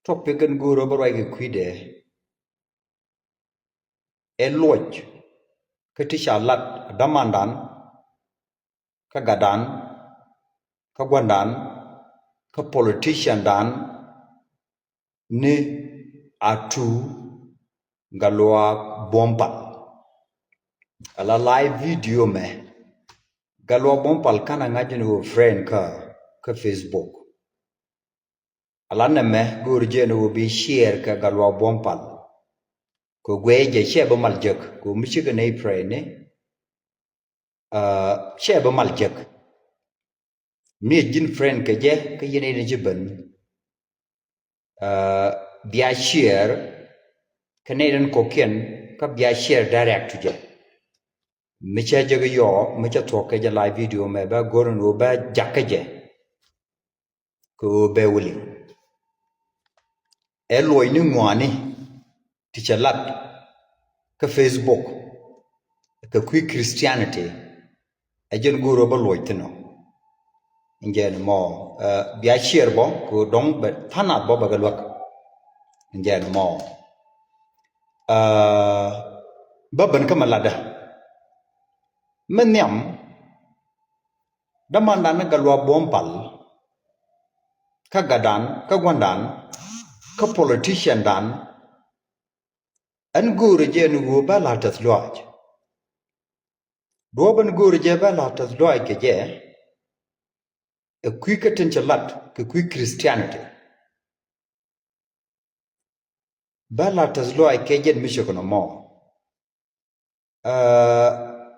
topic and go rubber like a quide a lodge katisha lat damandan kagadan kagwandan ka politician dan ni atu galwa bompal ala live video me galwa bompal kana ngajin wo friend ka Facebook ala me gurjeno wo bi share ka galwa bompal ko gweje shebe maljek ko michiga ne pray ne shebe maljek mi jin friend ke je ka yene ne jiben bia share Canadian koken ka bia share direct to je micha je yo micha to ke je live video me ba goron wo ba jakaje ko be wuli eloy ni ngwani ti chalat ka Facebook ka quick Christianity ajen goro ba loytino njen mo bia share bo ko dong be thana bo ba galwak njen mo baban ka malada menyam damanda na galwa bompal ka gadan ka gwandan ka politician dan an guru je nu ba la tas loj do ban guru je ba la tas loj ke je a quick chalat ka quick Christianity ba la tas loj ke je mi shokono mo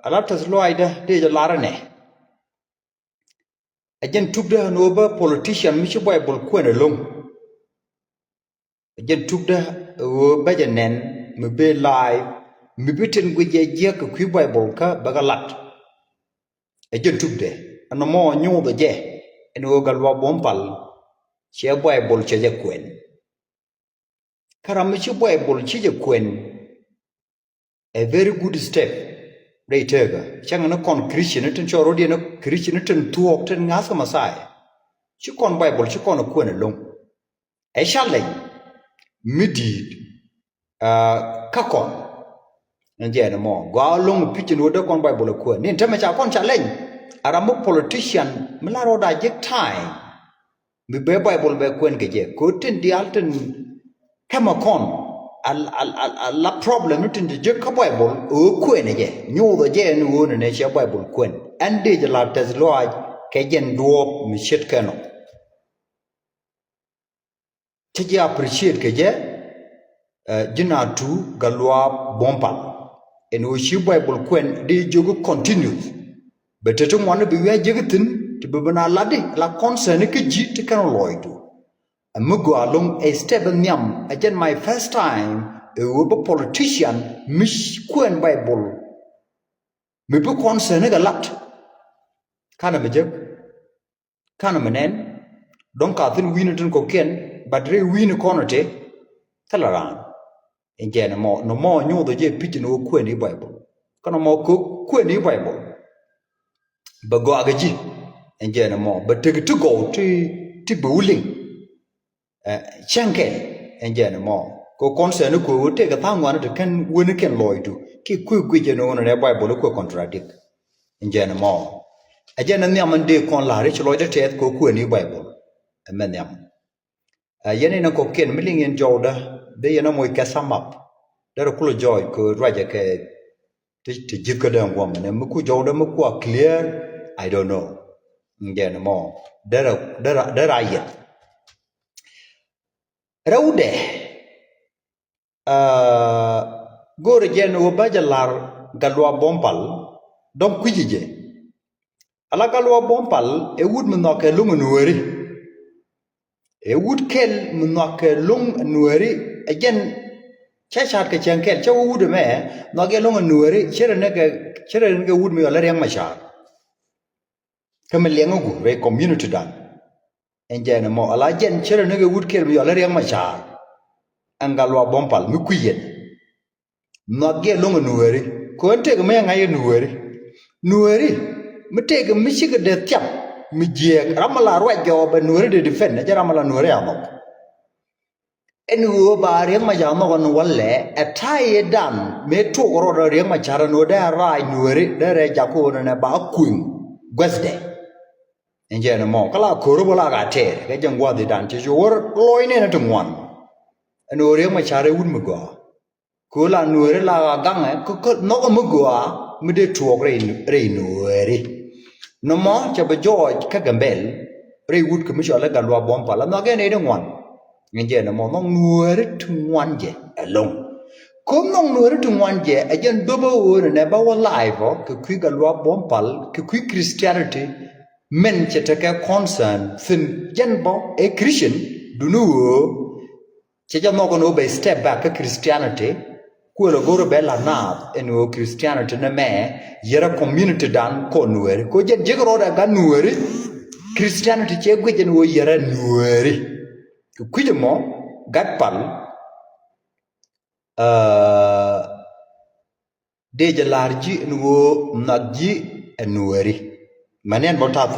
ala tas loj da de larane ajen tubda no ba politician mi boy bol kwene long ajen tubda wo bajanen mi be live mi biten guje je ka kwi boy bol ka bagalat ajen tubde ano mo nyodo je en wo galwa bompal che boy bol che je kwen karam mi boy bol che je kwen a very good step Reitega, chang no con Christian ten choro di no Christian ten tuok ten ngas ka masai. Chi con Bible chi con ko na long. E shaleng midi kakon. Nje na mo ga long pitchen wo de con Bible ko. Ni ntama cha kon challenge. Aramo politician mlaro da je time. Mi be Bible be kwen ke je. Ko ten di alten kama kon la problem tin je ka Bible o kwen je nyodo je ni wona ne che Bible kwen ande je la tas loj ke jen do mi chet kano te je appreciate ke je jina tu galwa bompal en o shi Bible kwen de jogo continue beteto mo be we jegitin te be bana lade la concern ke ji te kano loido Amugo along a stable nyam again my first time a politician mish kuen Bible me bu concern ga lat kana me jek kana menen donc ka tin win tin ko ken badre win konote talaran engene mo no mo nyu do je pitin o kuen Bible kana mo ko kuen Bible ba go agaji engene mo ba tege to go ti buling chankel enjene mo ko concern ko te ka tangwana de kan woni ken loidu ki ku je no ne Bible ko contradict enjene mo ajena nyam de kon la re chlo de te ko ku ni Bible amen nyam yene na ko ken miling en jowda be yena moy ka samap dara ku joy ko raja ke te jikka de ngom ne mu ku jowda mu ko clear I don't know enjene mo dara yet Raude gore jen wo bajalar galwa bompal donc kujije ala galwa bompal e wud mnoke lung nuori e wud kel mnoke lung nuori again chachat ke chankel cha wud me noge lung nuori chere ne wud mi ala yang machar kama lengo gu re community dan enjene mo ala jen chere ne wud kel mi ala yang machar angalwa bompal mi kuyen noge longo nueri ko ente ko me ngaye nueri mi tege mi shiga de tiap mi je ramala rwa jo ba nueri de defend ja ramala nueri amok en wo ba riang ma jam no walle a tai dan me to ro riang ma chara no da ra nuere da re ja ko na ba kuin gwesde enje na mo kala ko ro bola ga te ke jang wa de dan che wor loy ne na tungwan no riang ma chara un mo go ko la nuere la ga gang ko no ko mo go mi de to re nuere no mo cha ba George ka gambel re wut ko mi chola ga lwa bom pala no ge ne de ngwan nge na mo nong nuere tungwan je along kom nong nuere tungwan je ajen dobo wona ne ba wa live ko kwi ga lwa bom pal ko kwi Christianity men che te ka concern fin jen bo e Christian dunu che ja no ko no be step back ka Christianity ko lo goro be la na en o Christianity na me yera community dan ko nuere ko jen je ro da ga nuere Christianity che gwe jen wo yera nuere kwide mo gat pal deja larji nuwo nagji enueri manen botat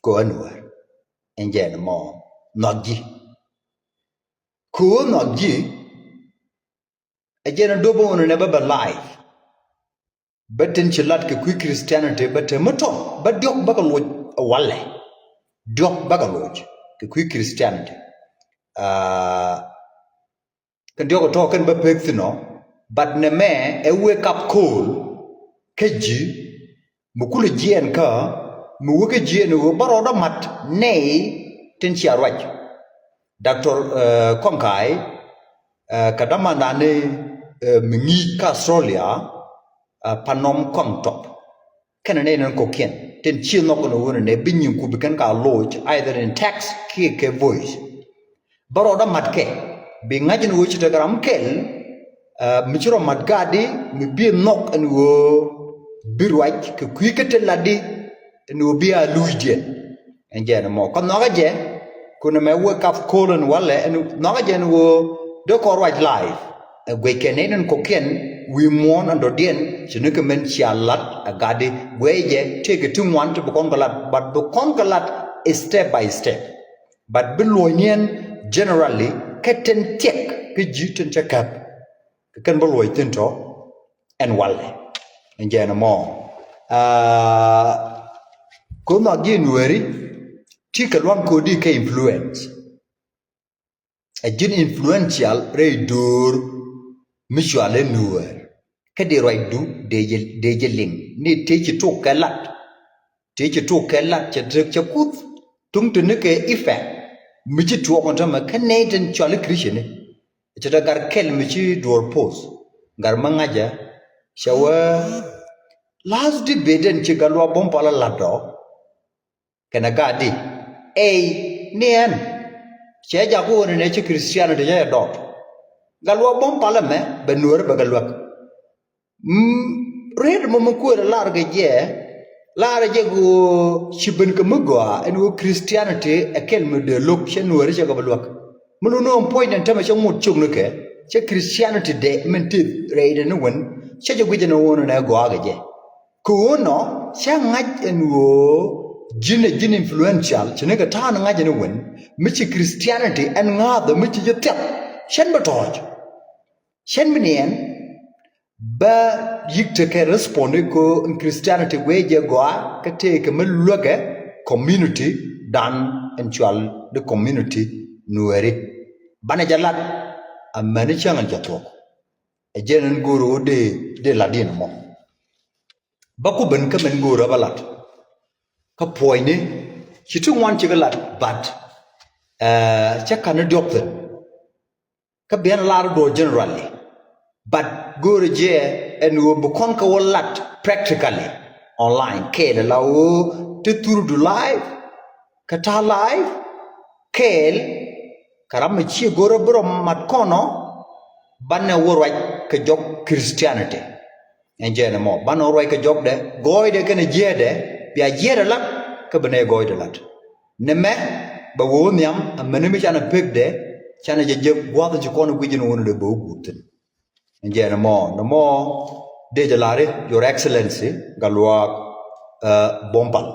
ko enuer enjen mo nagji ko nagji ejena dobo wono ne baba life baten chilat ke kwi Christianity batemoto badiok bagaloj walle diok bagaloj ke kwi Christianity kan diok to kan ba pek no but ne me a wake up call keji mukule jien ka mu wake jien wo baroda mat nei ten chiarwaj Dr. Konkai kadama nane mingi ka Australia panom kom top kan ne nan ko ken ten chi no ko no ne binyin ku bikan ka lodge either in text ke voice baroda mat ke bi ngajin wo chita garam kel michiro madgadi mi bi nok en wo birwaj ke kwikete ladi en wo bi a luidien enje na mo kon noga je kuna me wake up colon wale en noga je wo do ko right live gwe kenenen ko ken we mon ando dien chinuke men chialat agadi gweje take to one to kon galat but the kon galat is step by step but beloyen generally keten tek ke jiten chakap kan beloy tinto en wale enjena mo ko na ginueri tika lwan ko di ke influence a jin influential reidur misuale nuer kadi roidu deje ling ni techi to kalat che kut tung tene ke effect michi to kon ta ma kaneden chale christian che da gar kel michi door post gar mangaja shawa last di beden che galwa bom pala lado kana gadi nien che ja ko ne che christian de ja dot galwa bom pala me benur bagalwa red mo ko larga je lara jego chiben ke mugwa en wo Christianity akel me de lok chen wori che gabalwak muno no point en tama che mut chung ke che Christianity de menti reide no won che je guje no wono na go aga je ko no cha ngaj en wo jine influential che ne ga ta na ngaj no won mi che Christianity en nga de mi che tep chen batoj chen minen ba yikte ke responde ko in Christianity weje goa ke te ke meluga community dan actual the community nueri bana jalat amani changal jatok e jenen goro de ladin mo baku ben ke men goro balat ka poine chitu wan chigalat but chakana doctor ka bien lar do generally but go je and we become ka wallat practically online ke la wo to through the live kata live kel karam chi goro bro mat kono banne worwaj ka jog Christianity enjene mo banne worwaj ka jog de goyde kene jede biya jede lat ka bane goyde lat neme ba wo nyam amene mi chana pegde chana je gwado ji kono gujino wono de bo gutin enjene mo no mo de jalare your excellency galwa bombal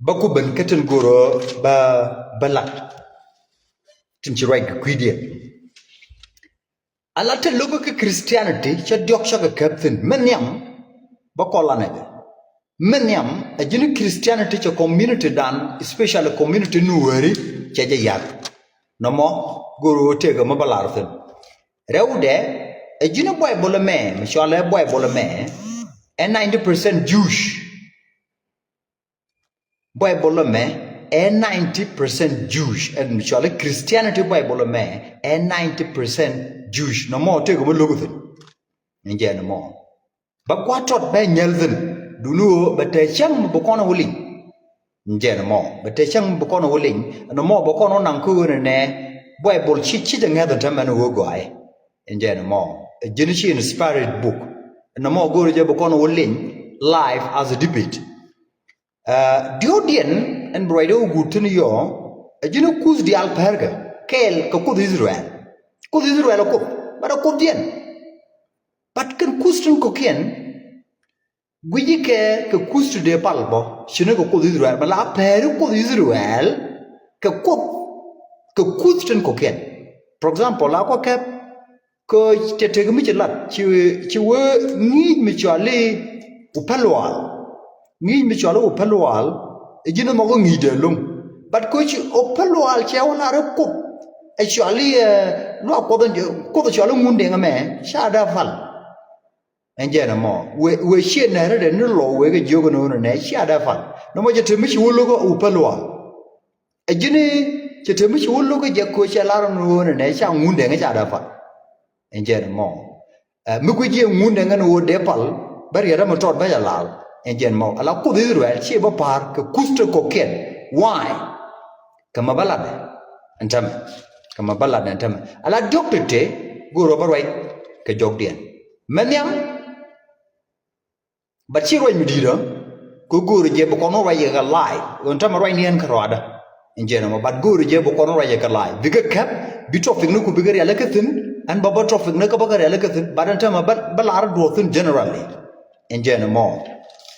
baku ben keten goro ba balat tin chi right ku dia ala te logo ke Christianity cha diok cha ke captain menyam ba kola ne menyam a jini Christianity cha community dan especially community nuweri cha ja yak no mo guru te ga mabalar tin rewde a jini Bible me shole Bible me and 90% Jewish Bible me and 90% Jewish and shole Christianity Bible me and 90% Jewish no more take go logo tin nje no more ba kwatot be nyelden dunu ba te chang bo kono wuling nje no more ba te chang bo kono wuling no more bo kono nan ku ne Bible chi de ngada tamana wo go ai nje no more a Genesis inspired book no more go je bo kono wuling live as a debate Diodian and Braido Gutun yo, a genu cus di alperga, Kel, Coco Israel. Could Israel cook, but a Codian. But can Custon Coquian, Guike, Cus de Palbo, Shinago Cod Israel, but la Peru Cod Israel, Custon Coquian. For example, la cap, Coach Tetegamichalat, she were need mutually Upaloal. Ngi mi chalo opaloal e jino mo ngi de lum but ko chi opaloal che wala re ko e chali lo ko do chalo munde ngame sha da fal enje na mo we she na re ne lo we ge jogo no ne sha da fal no mo je temi chi wolo go opaloal e jini che temi chi wolo go je ko che la no ne sha munde nga sha da fal enje na mo mi ko je munde nga no de pal bari ra mo tot ba ya la Enjen mo ala ko Israel che ba par ke kusto koken why kama balade antam ala doctor te go roba right ke jogdien menyam ba chi roi midira ko go je ba kono right ga lai antam right nien kroada enjen mo ba go je ba kono right ga lai biga kap bitopic no ku biga ala katin an baba topic na ka ba ga ala katin ba antam ba lar do thin generally enjen mo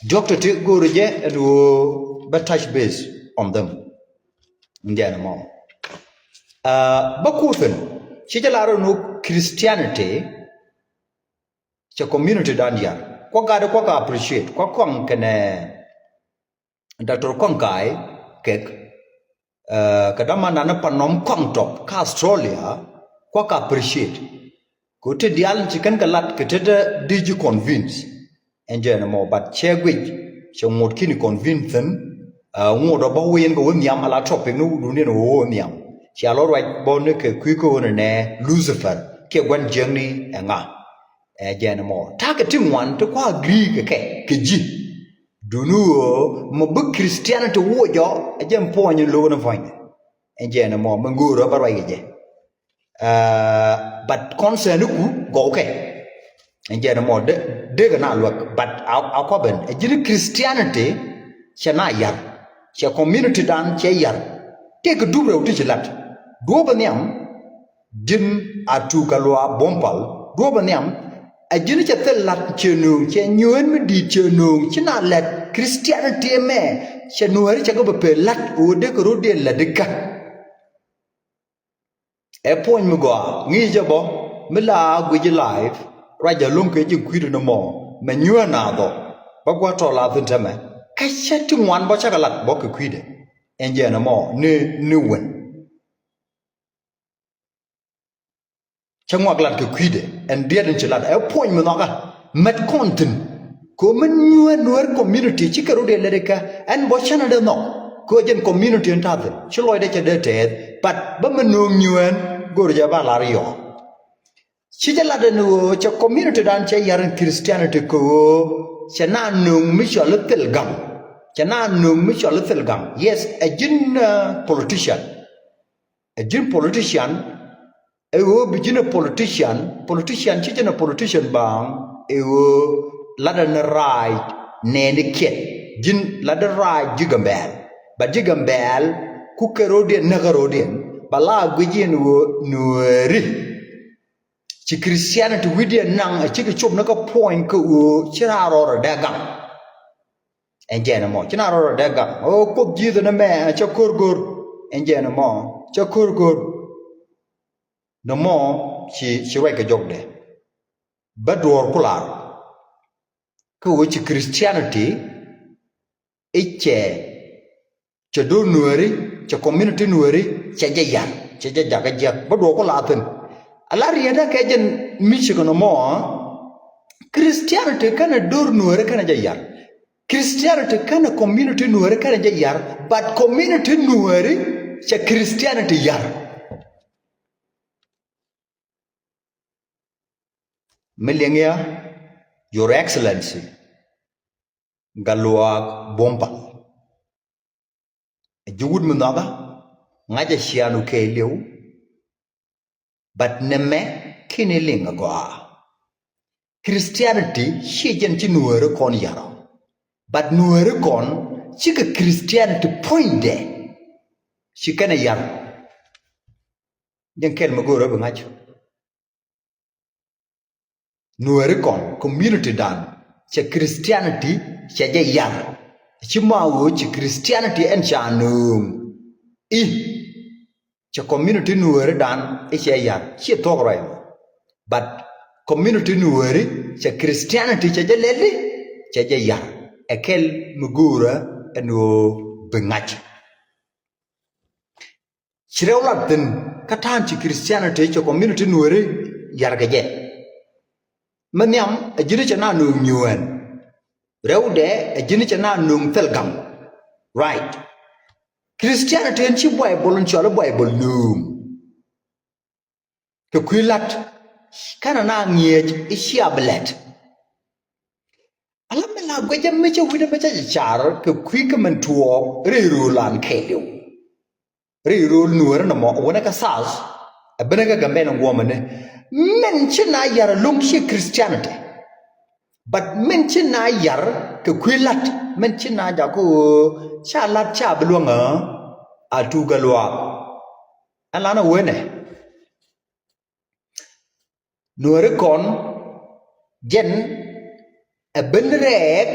Doctor take go and but touch base on them. Indiana more. Bakuthan, Chichalaro no Christianity, cha community dandia. Quagada quaka appreciate, quakwang can Dr. Konkai, cake, Kadama Nana Panom Kong top, Australia, quaka appreciate. Go to the Alan Chicken Galat, Kateta, did you convince? Enje na mo but chegwich so ngot kini convince them ngodo ba wen go nyam ala topic no du ne no nyam cha lo right bo ne ke kwiko ne Lucifer ke gwan jengni nga eje na mo targeting one to kwa agree ke ji du nu mo bu Christianity wo jo eje mpo nyi lo na fanya eje na mo nguro ba right je but concern ku go ke enje na mo de na look but akwaben a jini Christianity chana yar che community dan che yar take dubre uti chilat do banyam jin atu kalwa bompal do banyam a jini che telat chenu che nyuen mi di chenu china let Christianity me che nuari che go be lat o de ko de la de ka e point mu go ngi jabo mila gwi live Raja Lunke you quit no more. Menua nado. Bagwato la thintame. Kashatu one bachakalat boka quid. Enje no more. New one. Changwa glad quid. And dear in chilat. A point monaga. Met content. Come new newer community. Chikarude Lerica. And Bochana de no. Cogen community and tather. Chiloid de but Bamanu newen. Gorjaba lario. Chijala no cha community dan cha yaran Christianity ko chana nung michol telgam chana nung michol telgam yes a jin politician e wo bijin politician chichana politician bang e wo ladan right ne ne ket jin ladan right jigambel ba jigambel ku kerodien nagarodien bala gujin wo nueri Chi Christianity widia nang a chiki chop naka point ko chira rora dagam. Enjana mo chira rora dagam. Oh kop jido na me chakurgur. Enjana mo chakurgur. no more she wake a joke there. But door kular. Which Christianity che do nueri che community nueri che jayan che jaga but door kulaten. Alariada kajen Michigan no more. Christianity kana door nueri kana jayan. Christianity kana community nueri kana jayan. But community nueri che Christianity yar. Millennia, Your Excellency, Galuag Bompal. Jugud Munada, Naja Shianu Kelio, but Neme Kiniling Agoa. Christianity, she gent nuere con yaro. But nuere con, she Christianity point there. She can a yar. Then Kel Magura Bungacho. Nuerikon community dan che Christianity che je yang chimawo che Christianity en chanum che community nuer dan che yang che togro but community nuer che Christianity che je leli che je yang ekel mugura eno bengach chirewlaten katan che Christianity che community nuer yar gaje Manyam, a jinichana nung nyuen. Reude, a jinichana nung telgam. Right. Christianity and chi Bible and chola Bible nung. Kuquilat, kanana nyej, ishiablet. Alamela, Gwaja Mitchell with a better char, Kuquikaman tuo, Rirulan Kelio. Rirul nuernamo, when a sas, a Benaga Gamben woman. Mention yar lungshi Christianity. But mention yar ke kwilat mention jago chalat cha belunga atu galwa alana wene nuere kon jen a benrek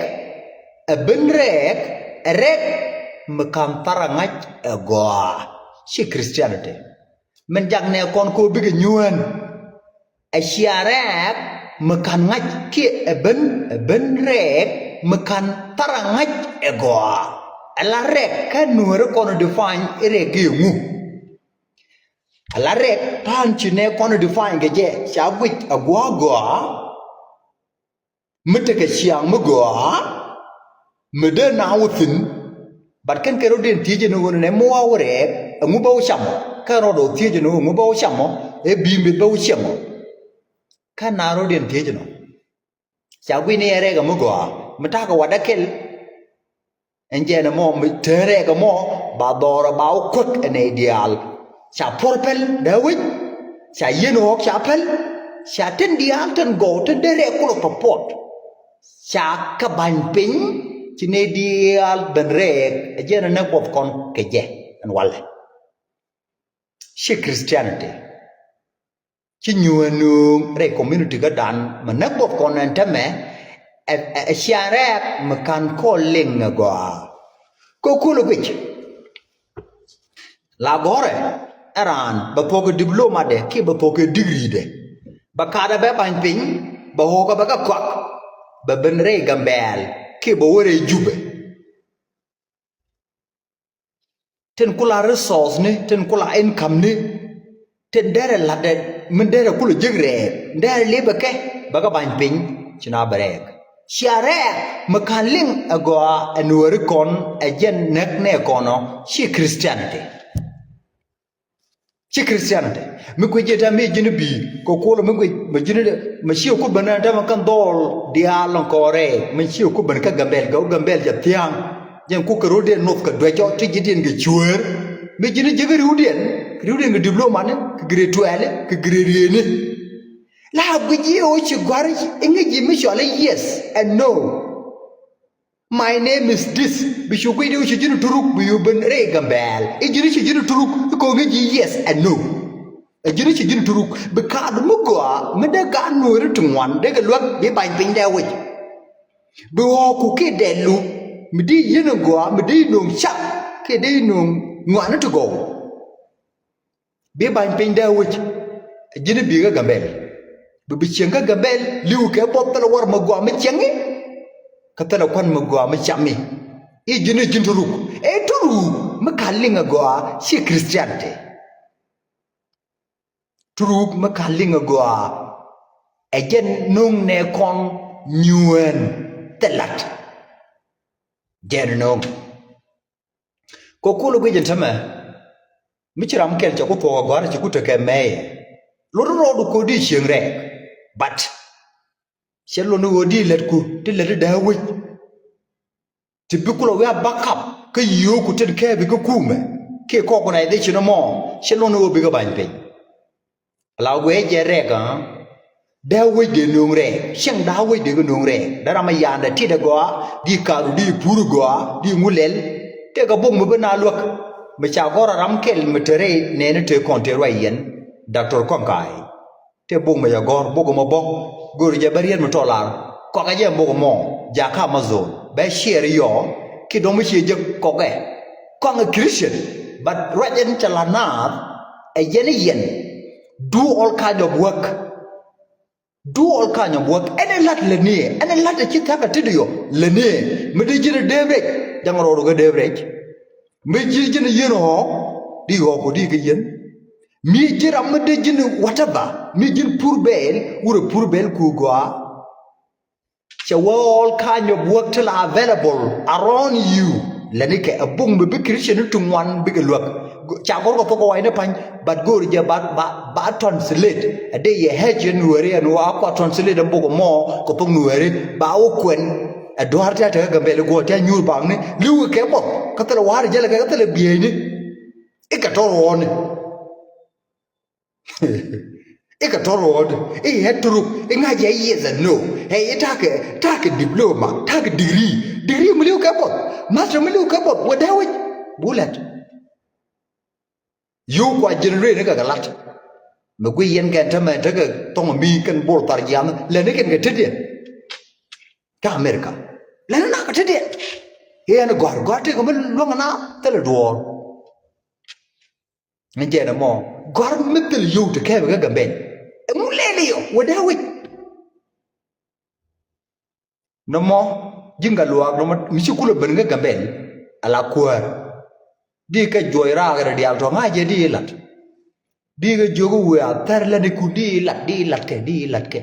rek mekam tarangach goa shi Christianity men jagne kon ko big nyuen a shiarek mekan ngaj ki ben rek mekan tarangaj egoa ala rek kan nuere kono define ere gimu ala rek tan chine kono define geje chawit agwa goa meteke siang megoa mede nawutin bat kan kero den tije no ne mo awre ngu bawo chamo karo do tije no ngu bawo chamo e bimbe bawo chamo Kanaro din tijno. Chawini erega mugoa. Mataka wadakel. Enjena mo terega mo. Badora bau quick an ideal. Cha purple dawit. Cha yino chapel. Cha tendial ten go to the regular purport. Cha kaban ping. Chinedial ben reg. Enjena nekop kon keje. And wale. She Christianity. Ci nyuanu re community gadan manabop konantame a share makan calling go ko kulo gwich la gore aran ba pogo diploma de ki ba pogo degree de ba kada ba ban pin ba hoga ba ka kwak ba ben re gambel ki ba wore jube ten kula resource ni ten kula income ni ten dere lade mendere kulu jigre ndere libeke baga ban pin china barek share makaling agwa anuari kon ajen nekne kono shi Christianity mikujeta mi jini bi kokolo mi jini mi shi ku bana ta makan dol dialon kore mi shi ku ban ka gambel ja tiang jen ku karode not ka dwejo tijidin ge chuer mi jini jigri udien ge diploma ne grade 12 ke grade ne la buji o chi gwari ingi mi shole yes and no my name is this bishugo idu chi jini turuk bi ben re gambel e jini chi jini turuk ko ngi yes and no e jini chi jini turuk be ka du mu ko me de ka no ri tungwan de ga lwak bi ban pin da wi bi o ku ke de lu mi di yin go mi di no cha ke de no ngwan to go bi ban pin da wi jini biga gambel bibichenga gambel liu ke botala war magwa me chengi katala kwan magwa me chami e jini jinturuk e turu makalinga goa si Christianity turuk makalinga goa ejen nung ne kon nyuen telat jen nung kokulu gwe jentama michiram kel chako po gwara chikuta ke meye loro rodu kodi chiengre but chelo no odi letku ti let dawe tibikulo we backup ke yoku ted ke bi ko kume ke ko ko na de chino mo chelo no bi ga ban pe la we je rega dawe de nongre cheng dawe de nongre dara ma yanda ti de go di karu di puru go di ngulel te ga bong mo bana lok me cha gora ram kel metere ne ne te konte royen Dr. Konkai te bong me ya gor bogo mo bo gor je barien mo tolar ko ga je bogo mo ja ka mazon be share yo ki do mo che je ko ge ko nga Christian but royen chalana e yen do all kind of work any lat lene any lat ki ta ka tidio lene me de jire debre jangoro do ga debre me jine yeno di ho ko di ga yen mi jira me de jine whatever mi jin pour bel wuro pour bel ku go all kind of work till available around you lene ke abung be Christian to one big look cha ko ko wai ne pan but go je ba translate ade ye heje nuere anu akwa translate mbogo mo ko pung nuere ba o kwen adwar ta ta ga bele go ta nyur bang ne liu ke bo ka tele war je le ka tele biye ni e ka toro on e ka toro on e hetru e nga je yes and no hey ta ke diploma ta ke degree mu liu ke bo master mu liu ke bo wo da bullet you kwa generate ka galat me gwi yen kan ta me ta ga tong mi kan bol tar yam le ne kan ga tede ka America le na ka tede he na gor te ko me lo na te le do ne je na mo gor me te you te ke ga ga ben mu le yo wo da wi no mo jinga luak no mi ci kulo ben ga ben ala kuar di ka joira ga di alto nga je di lat di ga jogo we atar la ni ku di lat ke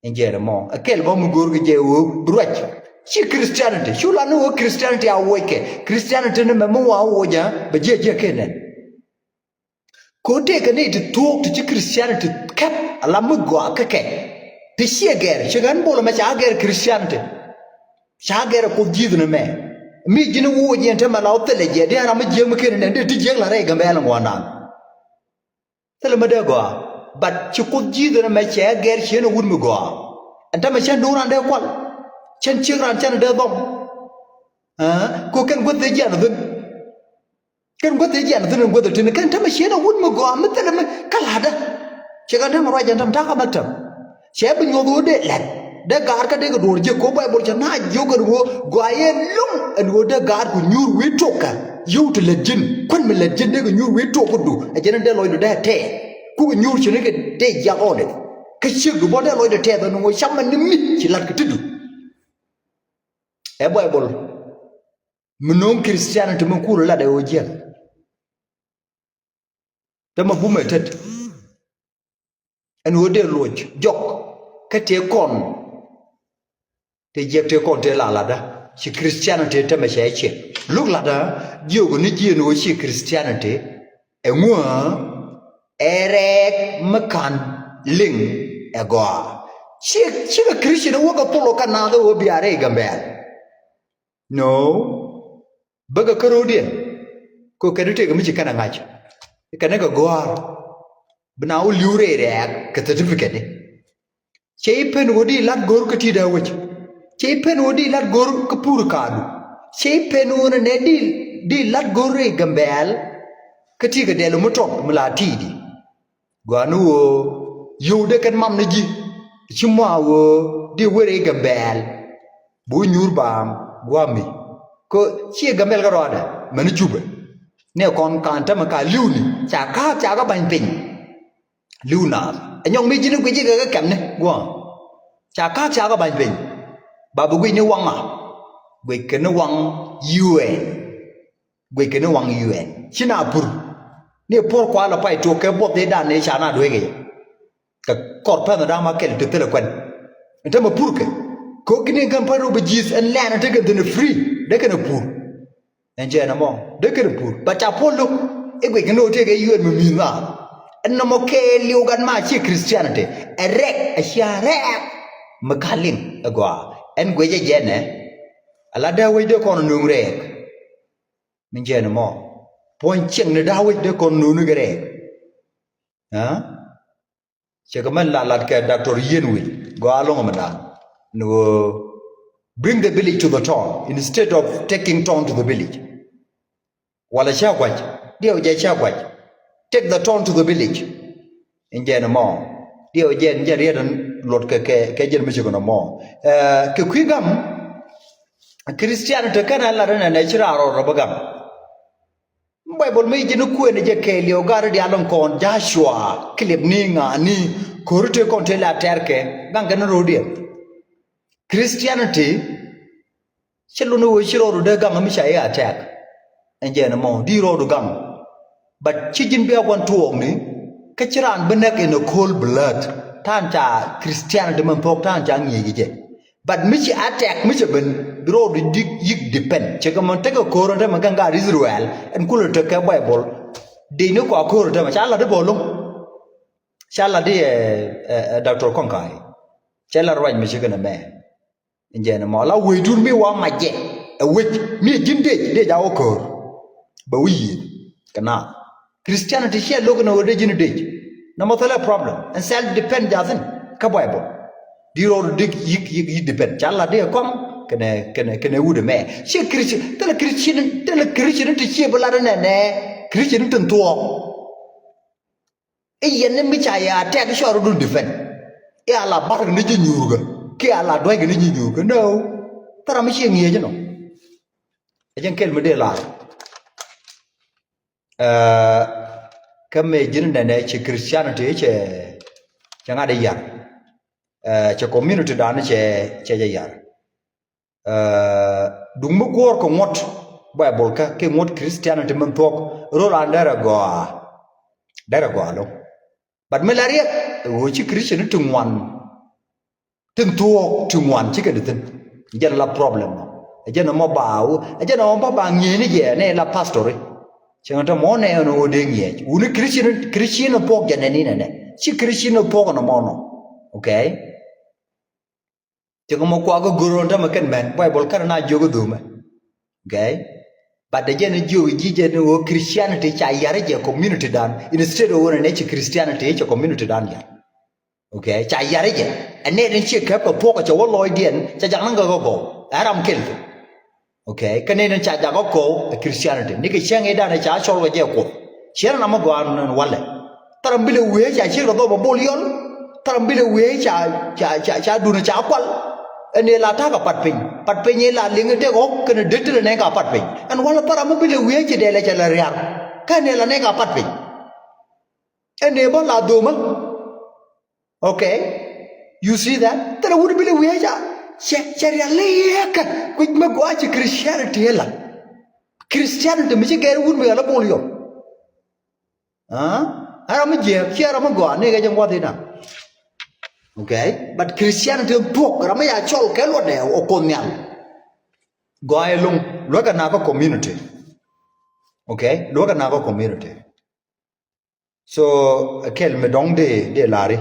enjere mo akel bo mu gor ga je wo bruach ci Christianity shula no Christianity a woke Christianity ne mo wa woja ba je kenen ko te ka ne to talk to Christianity kap ala mu go akake ti sheger chegan bolo ma chager Christianity chager ko jidne me mi jini wo jente ma law tele je de na ma je mu ken ne de je la re ga mel ngona tele ma de go but ci ko jidne ma chager cheno wud mu go anta ma chen duran de kwal chen chigran chen de dom ko ken go de je na dun ken go de je na dun go de tin ken ta ma cheno wud mu go ma tele ma kala da chegan de ma ra jantam ta ka matam che bu nyodo de lat da gar ka de go dor je ko bay bol cha na jogo go aye lum en wo da gar ku nyur wi toka yut le jin kon me le jin de go nyur wi toku du e jena de loy da te ku nyur chi ne ke de ja ode ke chi go bo de loy de te da no cham ni mi chi lat ka tudu e boy bol mnon Christianity mo ku la de o je da ma bu me tet en wo de loj jok ka te kon te jekte kon te la da ci Christianity te me che look la da jogo ni ji no ci Christianity e ngwa erek makan ling e go ci Christian wo ka polo kana do biare gambe no baga karodien ko kadute ga mi ci kana ngaji kana ga go bna o liure rek ka certificate che pen wodi lat gor ka ti da wuce che pen wodi lat gor ka pur kanu che pen wona ne di lat gor re gambel ka ti ga delu motok mla ti di gwanu wo yude kan mam ne ji ci mo wo di wore gambel bu nyur bam gwami ko ci gambel ga roda man juba ne kon kan ta ma ka liuni cha ka ban pin Luna anyong mi jinu gwiji ga kam ne gwa cha ka cha ga ban bin ba bu gwi ni wang ma gwi ke ni wang UN gwi ke ni wang UN china pur ni por kwa la pai to ke bo de dan ne cha na dwe ge ka kor pa na da ma kel te tele kwen ente ma pur ke ko kini kan pa ro be jis en lan te ke de free de ke na pur en je na mo de ke na pur ba cha po lu e gwi ke no te ke UN mi na no mo ke liu gan ma chi Christianity erek asharek makaling agwa en gwe je ne ala da we de kon nu rek min je mo pon cheng ne da we de kon nu gre ha che ko man la ke Dr. Yenwi go along ma da no bring the village to the town instead of taking town to the village wala cha gwaj dio je cha gwaj take the town to the village in Janamo. Dio Jen Jarian Lord Kajan Michigan more. Kikigam Christian to Canala and Natura or Robagam. Bible made no Queen Jakelio, Guardian Con, Joshua, Kilip Ninga, Ni, Kurute Contella Terke, Gangan Rodian. Christianity, Chelunu Shiro de Gamamisha attack. And Janamo, Diro to Gam. But Chijin Bia want to only Kachiran Benek in a cold blood. Tanta Christianity Mampok Tanja Yige. But Michi attack Michigan, grow the dig depend. Checkamon take a core of Maganga Israel and cooler take a Bible. They know a core of them. Shala de Bolo. Shala de Dr. Conkai. Shala right Michigan a man. In Janamala, we do me one my jet. A witch, me Jim did our core. But we cannot. Christianity here look no origin date. No matter problem. And self-depend doesn't. Kaboyable. Dear dig you depend. Chala dear come. Can I would a man. She Christian. Tell a Christian to cheer Baladan Christian to talk. A yenemichaya take a short to defend. Yala bargain in Yuga. Kiala dragon in Yuga. No. Taramishing here, you know. I can kill me de la. Kami jenis nenek cik Christianity cik jangan ada yar, cik community dana cik yar. Dumbu kuar kemot Bible ka kemot Christianity mentok rola dara goa lo. But melaria cik Christian tungwan cik ada ten. Jangan la problem. Jangan mau bau, jangan mau bau ngini je ne la pastori. Jangan mo ne no dengi. Uni Christian pok janani ne. Si Christian pok no mono. Okay? Jangan mo kwa go guru nda makan man. Bible karena jogo duma. Okay? But the jen jogo jije no Christianity cha yare je community dan. Instead of one ne Christianity cha community dan ya. Okay? Cha yare je. Ane ne chi ka pok cha wo loy dien cha jangan go. Aram kel. Okay, kanene cha jago ko Christianity. Ni ke chang eda na cha chol je ko. Chera na magwan wale. Tarambile we cha chi ro do bolion. Tarambile we cha du na cha kwal. Ene la ta ka pat pin la ling te ko ken det ne ka pat pin. An wala tarambile we chi de la cha la riak. Kan la ne ka pat pin. Ene ba la do ma. Okay. You see that? Tarambile we cha Sharia leka quick me go achi Christianity hela. Christianity me get would me ala polio. Ara me je kiara me go ne ga jang wa na. Okay? But Christianity talk ra me ya chol ke lo de o kon nyal. Go ai lung lo ka na ko community. Okay? Lo ka na ko community. So kel me dong de lari.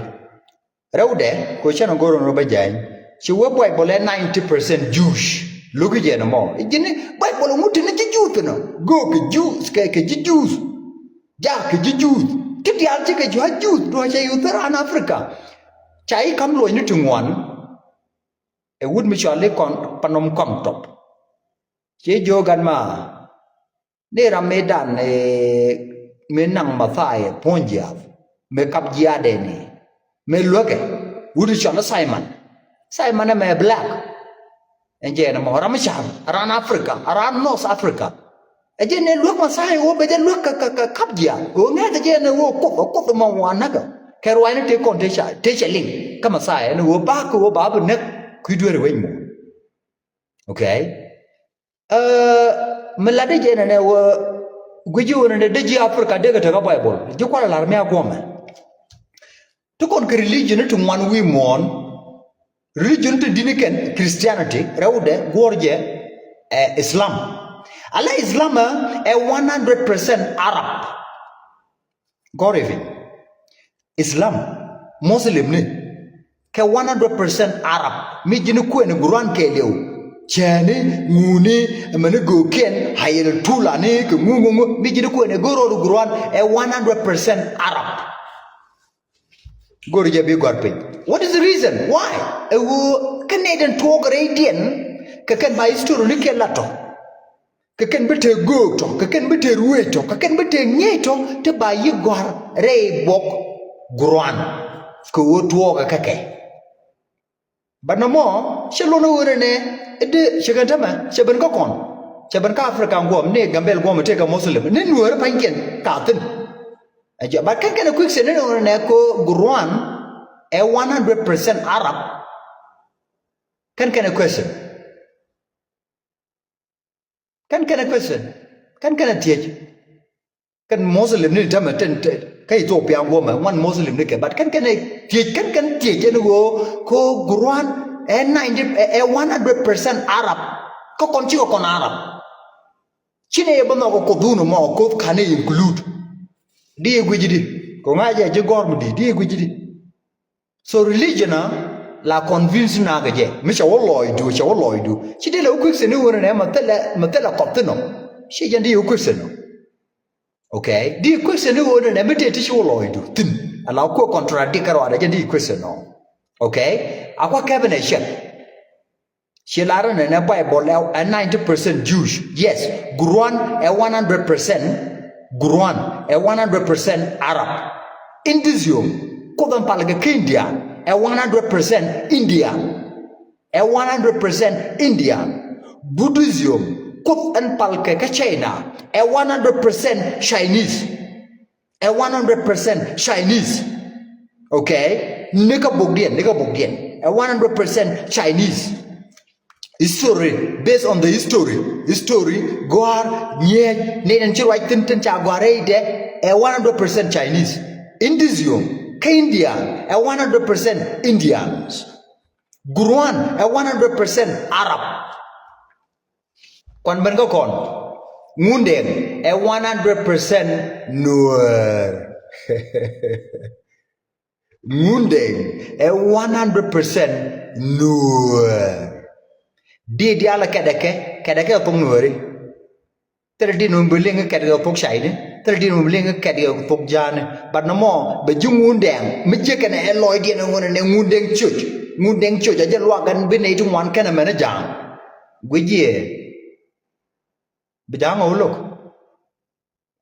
Raude ko chana go ro ba jai. She will Bible 90% Jewish. Look at you more. It Bible muti na Jews no. Go ke Jews ke Jews. Ja ke Jews. Kiti alti ke Jews. Do cha yuthara in Africa. Chai kam lo ni tungwan. E would me chale kon panom kom top. Che jogan ma. Ne ramedan me nang mathai ponja. Me kap jiade ni. Me loke. Would chala Simon. Simon me black. And jen mo ramacham around Africa, around North Africa. And jen look masai wo be look kapja. Go net jen wo ko mo wanaga. kerwaina te kon te ling kama sai no ba ko ba bu nek ku duere we mo okay melade je ne wo guji wona ne deji africa de ga bible ji kwala lar me agoma to kon ke religion to man we mon religion to diniken christianity rawde gorje islam ala islam e 100% arab gorevi islam muslim ne ke 100% arab mi jini ko ne quran ke lew chane nguni mane go ken hayel tula ne ke ngumu mi jini ko ne goro quran e 100% arab gorje bi gorpe what is the reason why canadian talk radian ke ken ba history ni ke lato ke ken bete go to ke ken bete ruwe to ke ken bete nyeto te ba yi gor re bok quran ko to ga kake banamo shelono urene de shigantama sheben ko kon sheben ka afrika ngom ne gambel ngom te ka muslim ne nuwer panken ka tin aja ba kan kana quick sene ne ko quran e 100% arab kan kana question kan kana tiej kan muslim ni tama ten kai ethiopia ngom one muslim ne ke but kan kana tiej kan tiej ne ko quran e 100% arab ko kon chi ko kon arab chine e bono ko dunu mo ko kane include di gujidi ko ngaje je gormu di gujidi so religion la convince na gaje mi cha walloy du chi de la ku se ne wona ne matela kopteno shi jandi ku se no okay di ku se ne wona ne mete ti shi walloy du tin ala ko contradict karo ada jandi ku se no okay akwa cabinet shek shilara ne bible 90% jewish yes quran 100% Quran 100% Arab. Indisium, kodam palga India 100% India. 100% India. Buddhism, kodam palga China 100% Chinese. 100% Chinese. Okay? Nika bogdien 100% Chinese. History, based on the history, Gwar, Nye, Naden Chirwai Tintin Chagware de 100% Chinese. Indisium, India, 100% Indians. Guruan, 100% Arab. Kon ben ko kon. Ngundeng, 100% Nuer. Ngundeng, 100% Nuer. Di ala kadake pong nuari terdi no buling kadake pok shaine terdi no buling kadake pok jane but no mo be jungundeng mije kana eloy di no ngone ngundeng chuch aja luagan bine tu wan kana mena jang guje bejang olok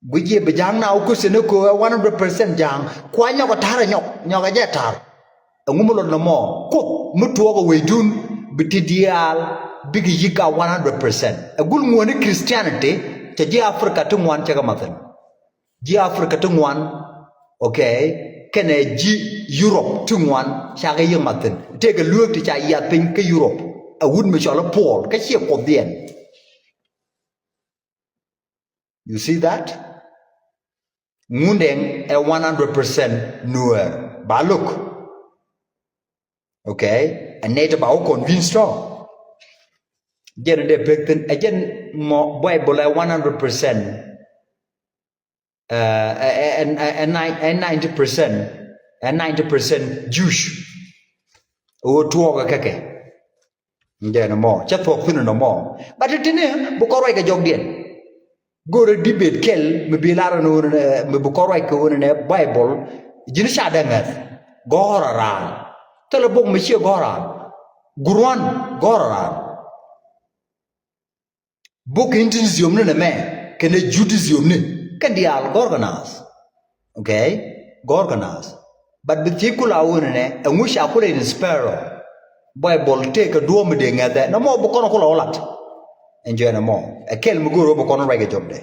guje bejang na ku sene ko 100% jang kwa nyoko tara nyok aja tar ngumulo no mo ko mutuo ko wedun bitidial big yika 100%. A good one Christianity, Ji Africa to one Chagamathan. Ji Africa to one, okay, can a G Europe to one Shagayamatin. Take a look to Chaya think Europe. A wood Michelle Paul, Kashia for the end. You see that? Mundeng a 100% newer. Baluk. Okay, a native out convinced all. Jen de pekten again mo Bible 100% and 90% Jewish o tuoga kake ndena mo cha thok thino no mo but tine bu ko roy ga jog dien gore debate kel me bilara no me bu ko roy ko ne Bible jini sha dangat goraran tele bok me chi goran guruan goraran book Hinduism ne me kene Judaism ne kan dial gorganas okay gorganas but particular one ne angusha kule in sparrow Bible take a do me de ngade no mo bokono kula olat enjoy no mo a kel muguro bokono rege job de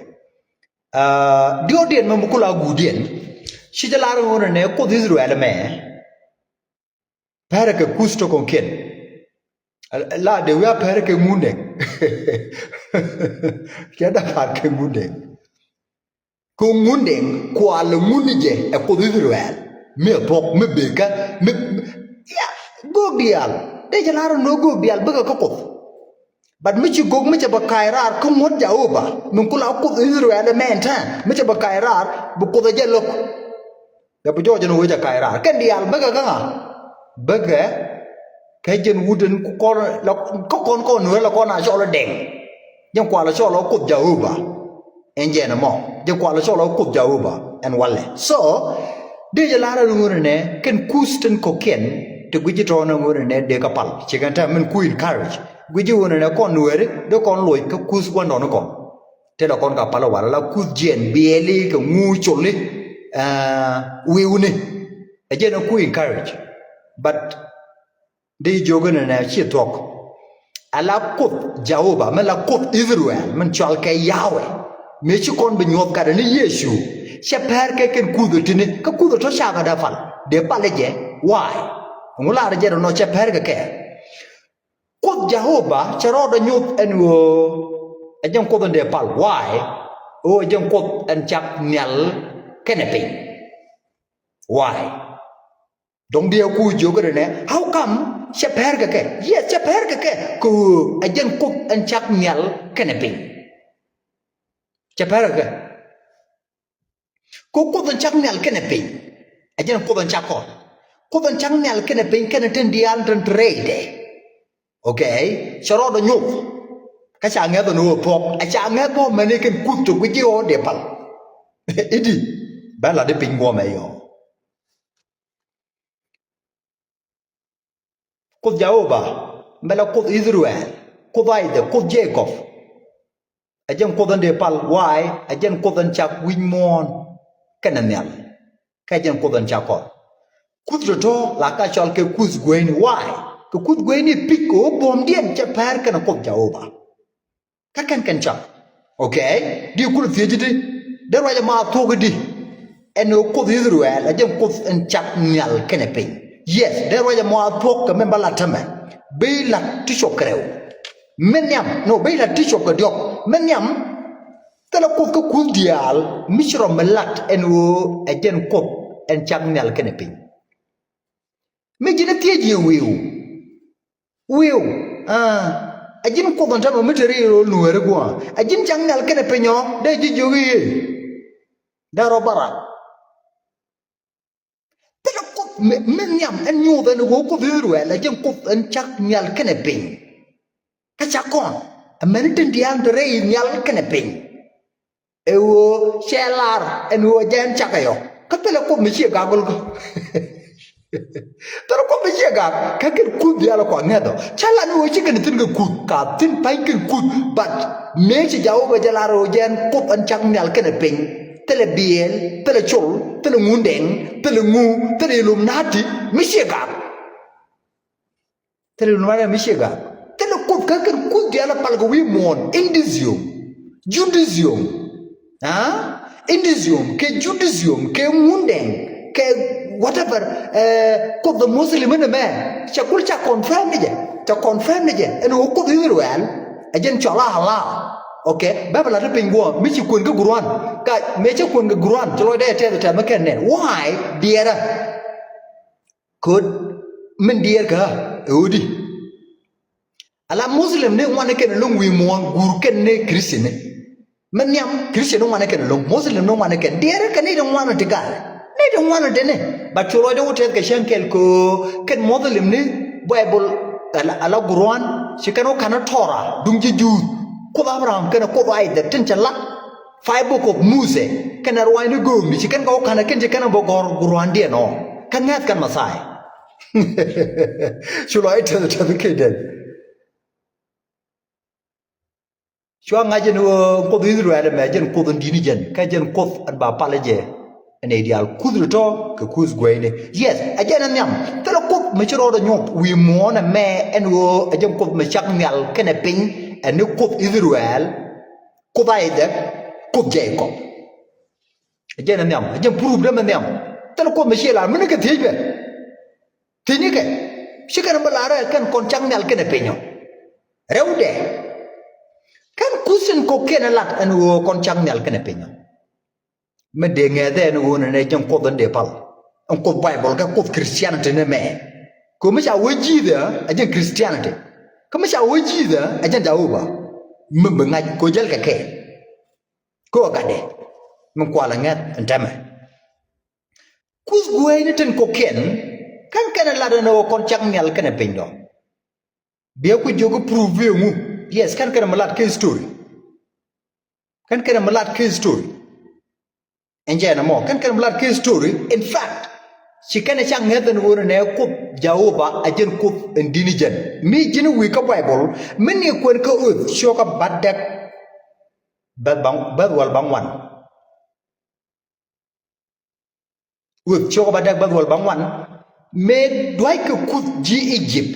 diodien me mukula gudien Shijalar owner ne ko Israel me. Perke kusto con ken. La de wea perke munde. Kiada perke munde. Ko munde kwa le munije e ko Israel. Me bok me beka me ya go dial. De jalar no go dial bega ko. But michi gog michi ba kairar ko ngot jaoba. Mun kula ko Israel men tan. Michi ba kairar bu ko je lok. Da bu jojo no weja kairar. Ken dial bega nga. Bega cái chân wooden con nữa là con nào cho nó đèn nhưng quả là cho nó cột dầu ba anh chị em mong nhưng quả là cho nó cột dầu ba anh wale so đây là la người này cái custom cocaine thì quý trò nó người này để cái pal chỉ cần ta mình quy encourage quý người này con nuôi đấy đứa con lùi cái cus quan đó nó còn thế là con gặp pal là cus gen bieli cái ngu chồn đi wiu này anh chị nó quy encourage but di jogan na chi tok ala kut Jehovah mala kut Israel man chal ke Yahweh me chi kon be nyop ka ni Yesu che per ke ken kudu tini ka kudu to sha ga da fal de paleje why ngula je no che per ke kut Jehovah charo do nyop en wo ajam ko de pal why o ajam ko en chap nyal kenepi why dong dia ku jogan na how come Chaper ke yes chaper ke ku ajen kuk en chak nyal keneping chaper ke ku en chak nyal keneping ajen ku en chakon ku en chak nyal keneping keneten dial ten trade okay charo do nyuk ka cha nge do no pok a cha nge po mane ken kut to ku ji o de pal idi ba la de ping go me yo Kod Jehovah, mela kod Israel, kod Aida, kod Jacob. Ajen kodan de pal why, ajen kodan chak winmon kananyal. Kajen kodan chakor. Kudroto la ka chal ke kuz gweni why? Ke kuz gweni piko bom dien chapar kana kod Jehovah. Kakan chak. Okay? Di kul fiejidi, der waja ma togedi. Eno kod Israel, ajen kod en chak nyal keneping. Yes, there was a more talk, member Latame. Bayla Tishokrew. Menyam, no, Bayla Tishokadiok. Menyam, Telecoco Kundial, Mishra Melat, and wo a gen cop and Chagnal Canopy. Major Tiaji will. I didn't call on top of material no Ergua. I didn't Chagnal Canopy, they did you. Darobara. Menyam en nyu den wo ko viru la jem ko en chak nyal keneping ka chakon a meniten dial de rei nyal keneping e wo chelar en wo jen chakayo ka tele ko mi che gagol ko tero ko mi che gag ka ken ku dial ko ngedo chala ni wo chi ken tin ga ku ka tin pai ken ku but me che jawo ba jalaro jen ko en chak nyal keneping tele biel tele chol tele ngundeng tele ngu tele illuminati mishega tele illuminati mishega tele ko kaker ku diala palgo wi mon Judaism Indisium ke Judaism ke ngundeng ke whatever ko the Muslim in man chakul cha confirm je eno ko Israel ajen chola halal okay babala de pingwo mi ci kun ga guruan ka me ci kun ga guruan to de te ta maken ne why diera could men dier ka odi ala muslim ne wana ken long wi mo gur ken ne christian ne men yam christian wana ken long muslim no wana ken diera ka ne don wana tigal ne don wana de ne ba to de wote ka shankel ko ken muslim ne bible ala guruan ci kanu kana tora dum ji ju ko Abraham kana ko ay da tin chala five book of Moses kana ruwai ni go mi kan ko kana ken kana bo gor gurwandi no kan ngat kan masai chulo ay ta ke den chwa ngaje no ko Israel me jen ko dini jen ka jen ko an ba palaje an ideal kudruto ke kuz gwene yes ajen nyam telo ko me chiro do nyop wi mo na me en wo ajen ko me chak nyal kana ping and no kop Israel ko baide ko Jacob ajen nyam ajen prove dem nyam tel ko mesiela mene ke tibe tini ke sikana balara kan koncang nal kene penyo reude kan kusen ko kene lat anu koncang nal kene penyo mede ngede anu ne jang ko de pal an ko bible ka ko christianity ne me ko me cha wajida ajan christianity ko me cha wajida ajan dauba mbengaj ko jel ka ke ko gade mun kwala ngat ndama kus gue ni ten ko ken kan kana la no koncang nal kene penyo biya ku jogo prove mu yes kan kana malat ke story kan kana malat ke story enje na mo kan kana malat ke story in fact si kana chang ngeten wona ne ko jawoba ajen ko ndinijen mi jinu wi ka bible min ni ko ko shoka badak bad wal bang wan wi shoka badak bad wal bang wan me doy ko kut ji Egypt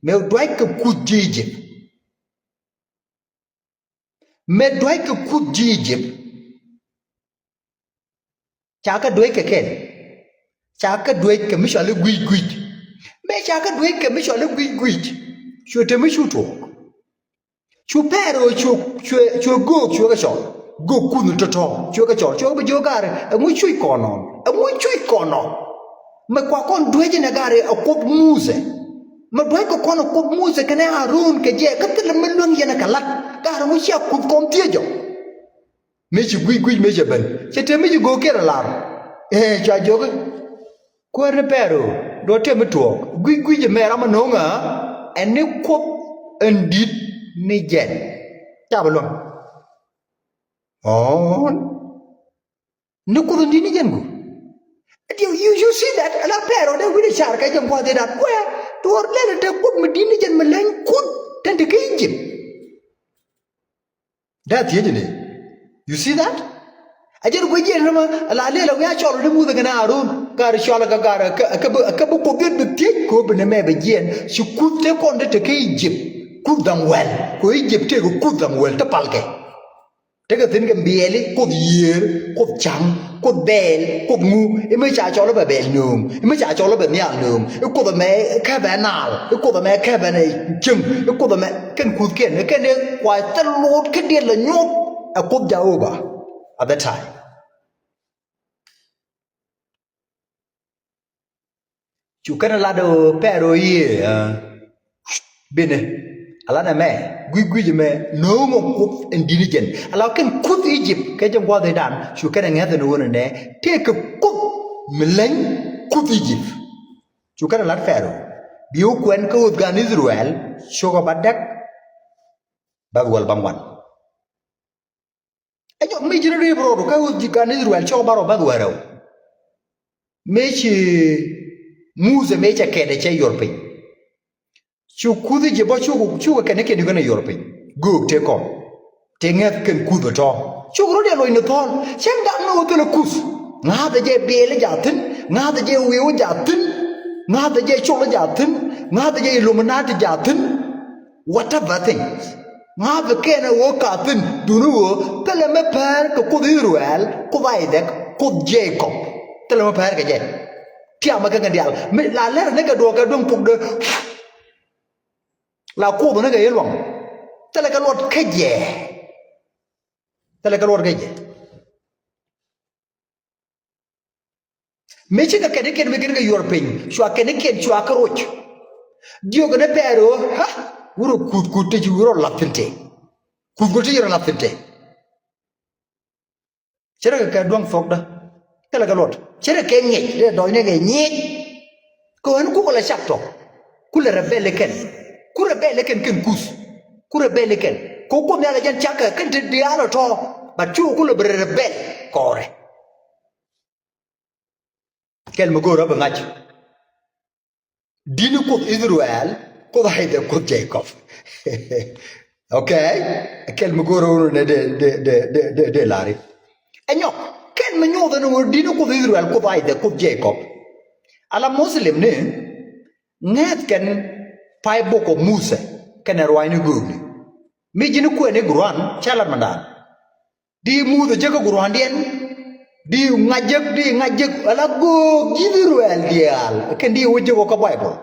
me doy ko kut ji Egypt me doy ko kut ji Egypt chaka doy ke ken chaka doy ke mi shale gui me chaka doy ke mi shale gui chu te mi chu to chu pero chu go chu ka shol go kunu to chu ka shol chu ba jo gare mu chui kono me kwa kon doy ne gare a kop muse me doy ko kono kop muse kene harun ke je ka tel me lung yana kalat gare mu sha ku kom tiejo me chi gui me je ben che te mi go kera la cha jo ko repero do te me to gui je me ra ma no nga ene kop endit ni jen cha ba lon oh no ko ndi ni jen go you see that la pero de wi char ka jam ko de dat where to le te kut me dini jen me len kut tan de kayjim that yene you see that ajar ko jen ma la le la ya cholo de mu de na arun gar chola ga gar ka bu ko de te ko be ne me be jen su kut te kon de te kayjim kut dam wel ko Egypt te ko kut dam wel te palke te ka tin ke bieli ko yer ko cham ko bel ko ngu e me cha cholo be bel num e me cha cholo be nya num e ko be me ka ba naw e ko be me ka ba nei chim e ko be me ken kut ken ne kwa te lot ke de la nyot a ko ja over at that time chu kana la do pero ye bene ala na me gui me no mo kut indinigen ala ken kut Egypt ke jam kwa de dan chu kana ngata no wona ne te ke kut melen kut Egypt chu kana la fero biu kwen ko gan Israel chu ko badak bagwal bangwan ayo mi jina re bro ka gan Israel chu baro bagwaro mechi muze mecha kede che yorpe chu kudi je bo chu ka ne ke ni gona yorpe go te ko te ngat ken kudo to chu ro de lo ni ton chen da no to le kus nga da je be le ja tin nga da je wi wo ja tin nga da je chu le ja tin nga da je illuminati ja tin whatever things nga da ke na wo ka tin du no wo te le me par ko ko Israel ko vai de ko Jacob te le me par ke je ti ama ka ngandial me la le ne ka do ka dong puk de la ko bo ne ga yelwang tele ka lot keje me chi ka kene ken me ken ga yorpin chwa kene ken chwa ka roch dio ga ne pero ha wuro kut te wuro lapinte kut te yoro lapinte chere ka dong fok da tele ka lot chere ke ngi de do ne ga nyi ko en ku la chak to ku le rebele ken ken kus ku rebele ken ko ko me ala jan chaka ken te dialo to ba chu ku le rebel kore kel mo gora ba ngach dini ko Israel ko hayde ko Jacob okay kel mo gora ne de lari enyo ken me nyodo no dini ko Israel ko hayde ko Jacob ala muslim ne ngat ken pai boko Musa ken erwani gubni mi jini ko ne gruan chala mandan di mu de jago gruan dien di ngajak ala go Israel dial kan di wajah ko Bible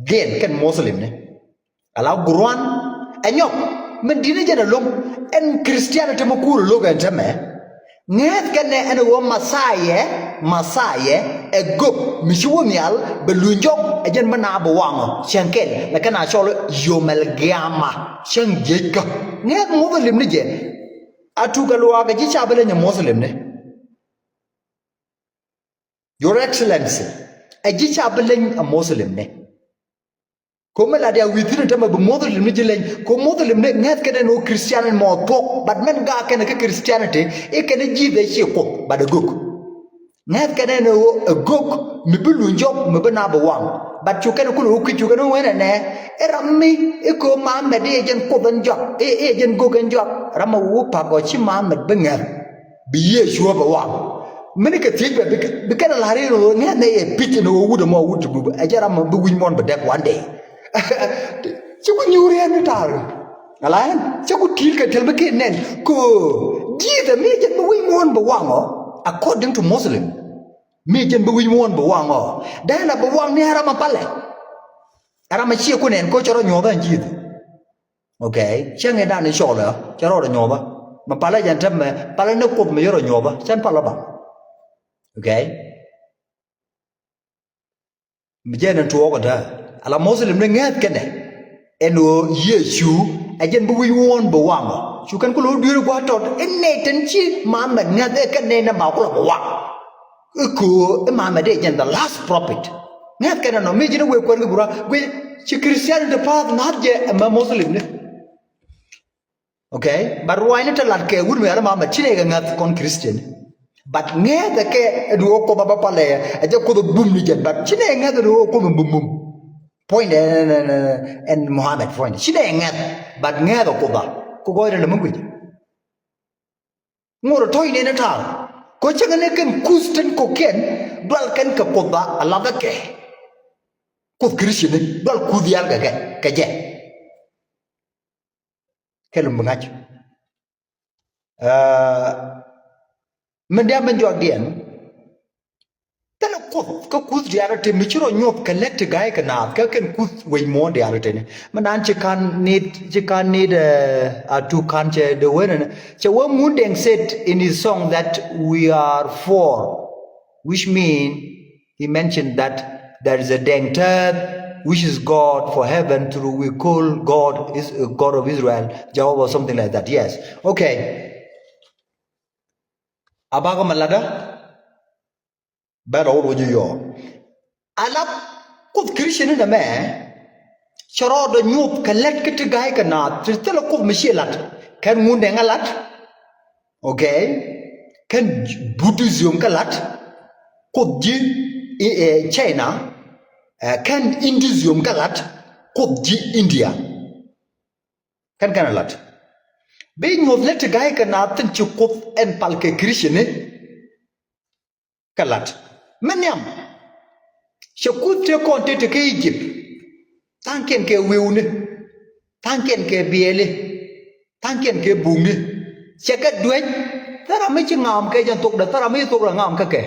gen kan Muslim ne ala Quran anyok medina jana long en Christianity mo kuro logan tame nget kan ne en wo masaye e gop mishuo mial belunjok ajen mana bawango shankel la kana cholo yomel gama shangeka nget Muslim ne je atu galwa ga ji chabale ne Muslim ne Your Excellency, aji chabeleng a Muslim ne. Ko mela dia within tama be Muslim ne jeleng ko Muslim ne ngat kene no Christian mo tok but men ga kene ke Christianity e kene ji de chi ko ba de gok. Ngat kene no a gok mi bulu njok mi bana ba wang but chu kene ko no ku chu kene wena ne e rammi e ko ma me de jen ko ben jok e jen go gen jok rama wu pa go chi ma me benga bi ye shu ba wang mene ka tiye be kana lare no ne na e piti no wudo mo wudo bu ajara mo bu win mon be dek one day ci ko nyuri en tar ala ci ko til ka tel be ke nen ko jida mi jen bu win mon be wango according to Muslim mi jen bu win mon be wango da na be wang ne ara ma pale ara ma ci ko nen ko choro nyoba jida okay chenge da ne shola choro nyoba ma pale jan tam pale ne ko me yoro nyoba chan pala ba okay mjena tuoga da ala Muslim ne ngat kene eno Yesu ajen bu wi won bo wango chu kan ko lo dire ko tot enne tan chi Muhammad ngat kene na ma ko bo wang ko Muhammad jen the last prophet ngat kene no mejina we ko ngura we chi Christian the path not je ma Muslim ne okay but why not lat ke wur me ala Muhammad chi ne ngat kon Christian but ngeda ke do ko baba pale aja ko bum ni jet but chine ngeda do ko bum point and Muhammad point chine ngeda but ngeda ko ba ko go ire mun kuji ngoro toy ne na ta ko changa ne ken kusten ko ken dal ken ka ko ba ala da ke ko krishine dal ku dial ga ke je kelum ngach Mendia menjual dia, tapi kau kus dia ada tem micro nyop collect gaya kenal, kau kan kus way more dia ada ni. Menan cekan need tu kan ce the way ce wa Mundeng said in his song that we are four, which mean he mentioned that there is a Deng third, which is God for heaven through we call God is God of Israel, Jehovah or something like that. Yes, okay. Abaga malada bero wo yo alap kut Christian na me choro do nyup collect kit gay kana titela ko mishelat kan munde ngalat okay kan Buddhism kalat ko ji China kan Hinduism kalat ko ji India kan kanalat being of let guy kana tin chukut en palke Christian kalat menyam shakut te konte te ke Egypt tanken ke wiune tanken ke biele tanken ke bungi chaka duet tara me ngam ke jan tok da tara me tok da ngam ka ke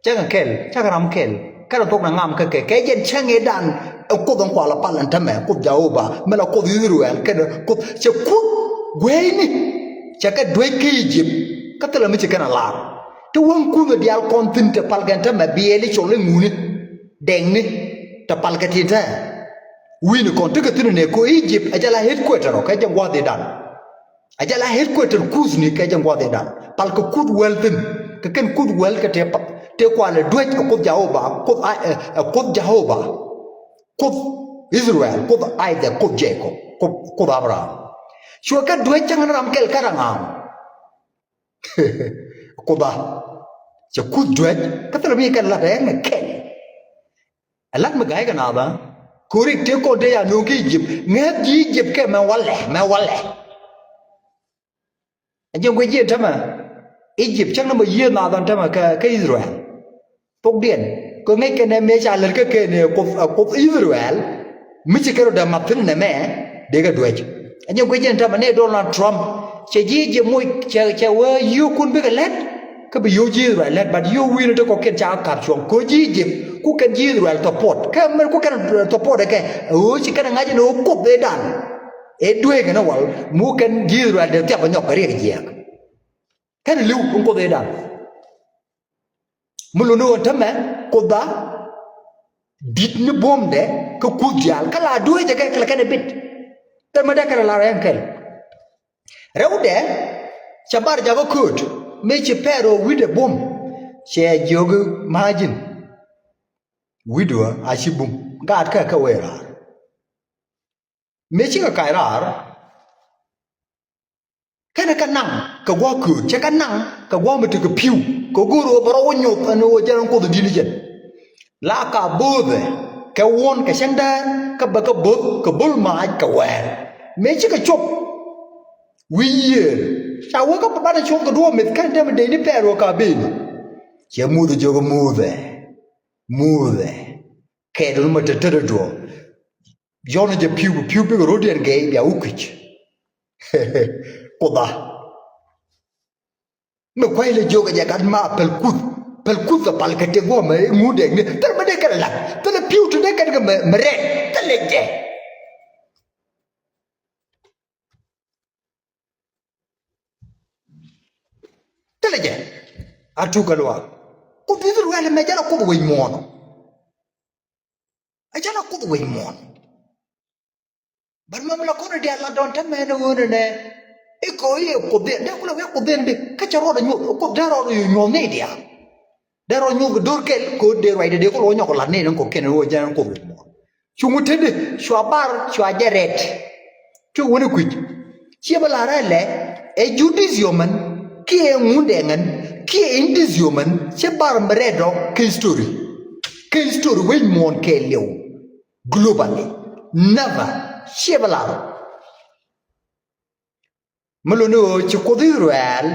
chaka kel chaka ram kel kara tok da ngam ka ke jen change dan ko don kwala palan tame ko jaoba mela ko Israel ke ko chakut Gweni chaka dweke Egypt katala miche kana la to wan ku di al kontin te palganta ma bieli chole nguni dengni te palgatita wini kontu ka tinu ne ko Egypt ajala headquarter ka jangwa de dan ajala headquarter kuzni ka jangwa de dan palka kud welten ka ken kud wel ka te kwale dwek ko jaoba ko jahoba ko Israel ko aide ko Jacob ko Abraham Shuaka dua jangan ramkel karangam. Koba. Jakut dua kata lebih kan lah yang ken. Alat megai kan apa? Kurik dia kau dia nuki Egypt. Ngat Egypt ke mewaleh. Aja gue je sama. Egypt chẳng nama ye na dan sama ke Israel. Pokdian. Kau ngai kena meja ler ke ne ko Israel. Mesti kalau dah matin nama dia ke dua je. Aja gue je sama ne Donald Trump. Jadi je moi cawe you kun be let ka bi yo Israel let but yo wi to ko ken cha kap chon ko Egypt ku ken Israel to pot ka men ku ken to pot ke o chi kan ngaji no ko be dan e dwe ke no wal mu ken Israel de te ba nyok re ke ken liu ko be dan mu lu no tame ko da dit ni bom de ko ku dial kala dwe je ke kala ken bit te ma da kala la ren kel rewde chabar jago kut me che pero wide bom che jogu majin widwa ashibum gad ka wera me chi ka kairar kana kanang ka gwa kut che kanang ka gwa mete ka piu ko guru baro wonyo ano jaran ko dini jen la ka bode ka won ka shanda ka ba ka bud ka bul ma ka wer me chi ka chop wiye Shawo ka papa na chon ka do met kan dem de ni pero ka bin. Che mude jogo mude. Ke do mo te tere do. Jona je piu be rodi en ge ya ukich. Koda. Me kwai le jogo ja kad ma pel kut ka pal ka te go me mude ni. Ter me de ka la. Ter piu te de ka me re. Te le je. Teleje atu kalwa ko bidu wala me jala ko way mon ajala ko way mon bar mam la ko de la don tan me no ne e ko ye ko de ko la ko de ka charo da nyu ko daro nyu ne dia daro nyu dor ke ko de way de ko lo nyo ko la ne ko ken wo jan ko way mon chungu tede shwabar shwa jeret chu woni ku chi bala rale e judicio man ki ngundengan ki indizio man che bar mredo ke story we mon ke lew globally never chevalar melono che ko Israel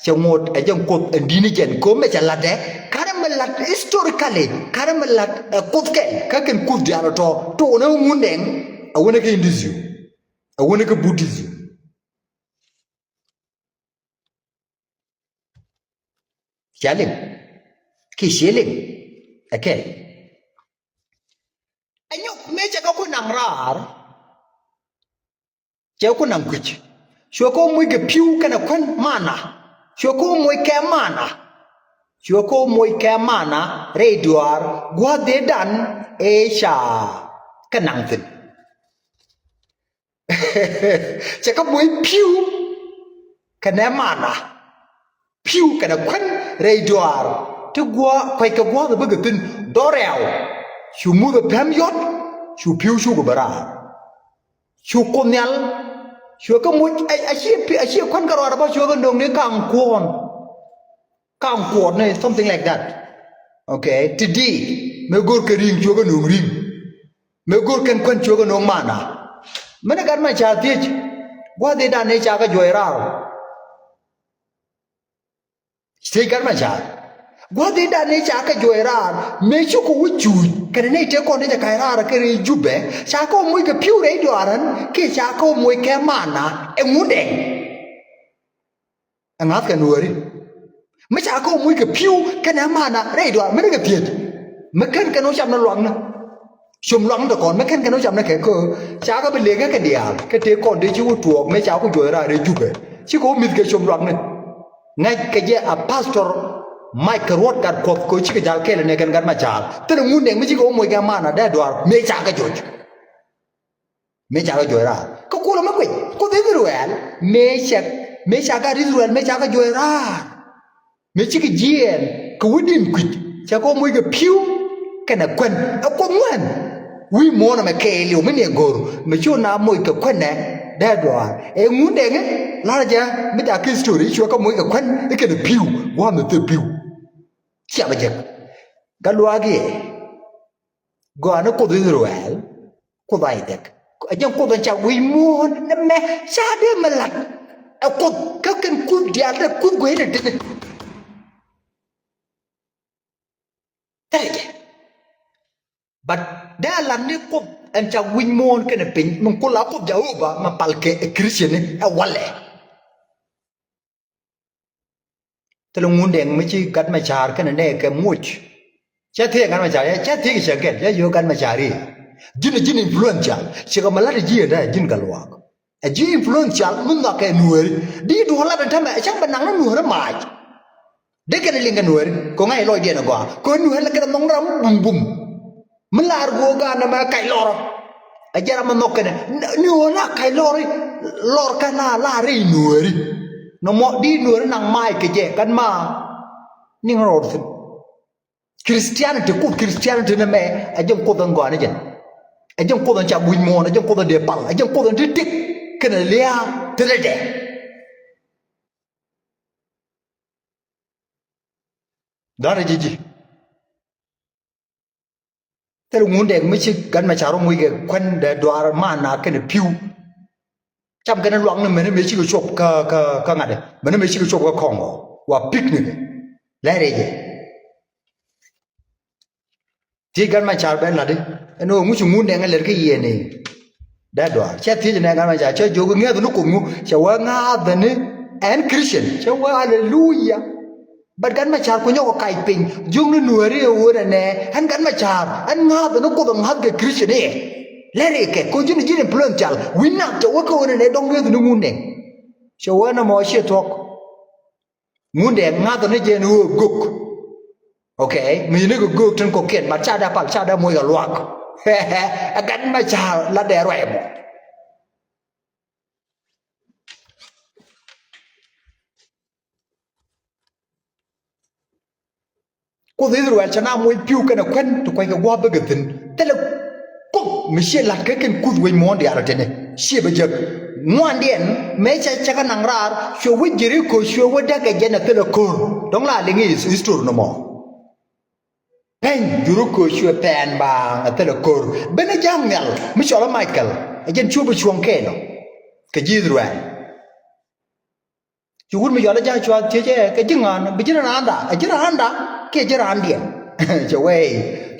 che ngot e jang ko ndini jen ko me chalade karamelat historically karamelat kotken kaken kut dialo to no ngundeng awone ke indizio awone ke buddhism Shaling, kishiling, okay. Anyok meja ka kunang rar, jauh kunang kuch. Syoko mui ke piu kana kun mana, syoko mui ke mana, syoko mui ke mana. Reduar, gua dedan Asia kanang tin. Cakap mui piu kana mana, piu kana kun reduar. Tu gua kai ka gua ba gatin dorel shu mu da pam yot shu piu shu go bara shu konyal shu ka mu a shi kwan ka ro ba shu ga dong ne kang kwon ne something like that okay today me gor ka ring shu ga nong ring me gor kan kwan shu ga nong mana mane gar ma cha ti gua de da ne cha ga joy ra stay gar ma cha Gwadi da ne cha ka joera me chu ko wuchu kan ne te ko ne ja kaira ka re jube cha ko mu ke piu re do aran ke cha ko mu ke mana e ngude angat ka nuori me cha ko mu ke piu kan mana re do me ke tiet me kan no cham na luang na chum luang to kon me kan no cham na ke ko cha ka be le ka dia ke te kon de chu tuo me cha ko joera re jube chi ko mit ke chum luang ne ngai ke je a pastor Mike Road kat kop ko chi jal kele ne kan ma jal te ngunde mi chi ko mo ga mana da dwar me cha ka joj me cha ka jora ko ko ma ko de Israel me cha ka Israel me cha ka jora me chi ki jien ko wudin ku cha ko mo ga piu kana kwen ko ngwan wi mo na me ke liu me ne gor me chu na mo ka kwen ne da dwar e ngunde nge la ja me da ki story chu ko mo ga kwen e ke de piu wa me te piu siapa je? Kalau lagi, gua anak kudu Israel, kudu aidek. Jangan kudu cak wimon, neme, siapa melat? Aku kan kudu dia ada kudu gue ada. Tahu but dalam ni kudu cak wimon kena pin, mengkul aku jauh bah, mapal ke Christian ni awalnya. te lo ngunde mi chi gat ma char kan ne ke much cha the kan ma char cha the ki shaket ya yo kan ma chari jin influential che ko mala ji da jin galwa a ji influential mun da ke nuer di do la da tama cha banang na nuer mai de kan linga nuer ko ngai lo je na ko nuer la kan nong ram bum bum melar go ga na ma kai lor a jara ma nokene ni wona kai lor kana la ri nuer no mo di nuer nang mai ke je kan ma ning rod Christianity ku Christianity na me a jeng ko dan go na jen a jeng ko dan cha buin mo na jeng ko dan de pal a jeng ko dan dik kana lia tede dara jiji tel ngunde mi chi gan ma charo mu ge kwen de doar ma na kana piu cham kana luang na me me chi ko chop ka ngade me chi ko chop ka kongo wa picnic la reje ti gan ma char ben la de no mu chi ngunde ngale ke yene da doar cha ti ne gan ma char cha jogo nge no ko mu cha wa nga de ne en Christian cha wa hallelujah but gan ma char ko nyoko kai ping jung nu re wo ne han gan ma char an nga de no ko dong hat ke Christian e lere ke ko jini plan chal winna to wo ko ne dong nge nu ngunde cha wa na mo she tok ngunde nga de ne je nu guk okay mi ne guk tan ko ken ma cha da pal cha da mo ga luak gan ma char la de roi mo ko de Israel chana mo piu kana kwen to ko ga wa bagatin tele ko mi she lat ka ken kud we mo ndi ara tene she be je ngwandien me cha ka nang rar sho we jiri ko sho we daga jena tele ko dong la lingi is tur no mo pen juru ko sho pen ba tele ko bene jam yal mi shola Michael ajen chubu chuon ke no ke ji Israel chugun mi yola ja chwa tie je ke jingan bi jira anda ajira anda ke jira andien che wei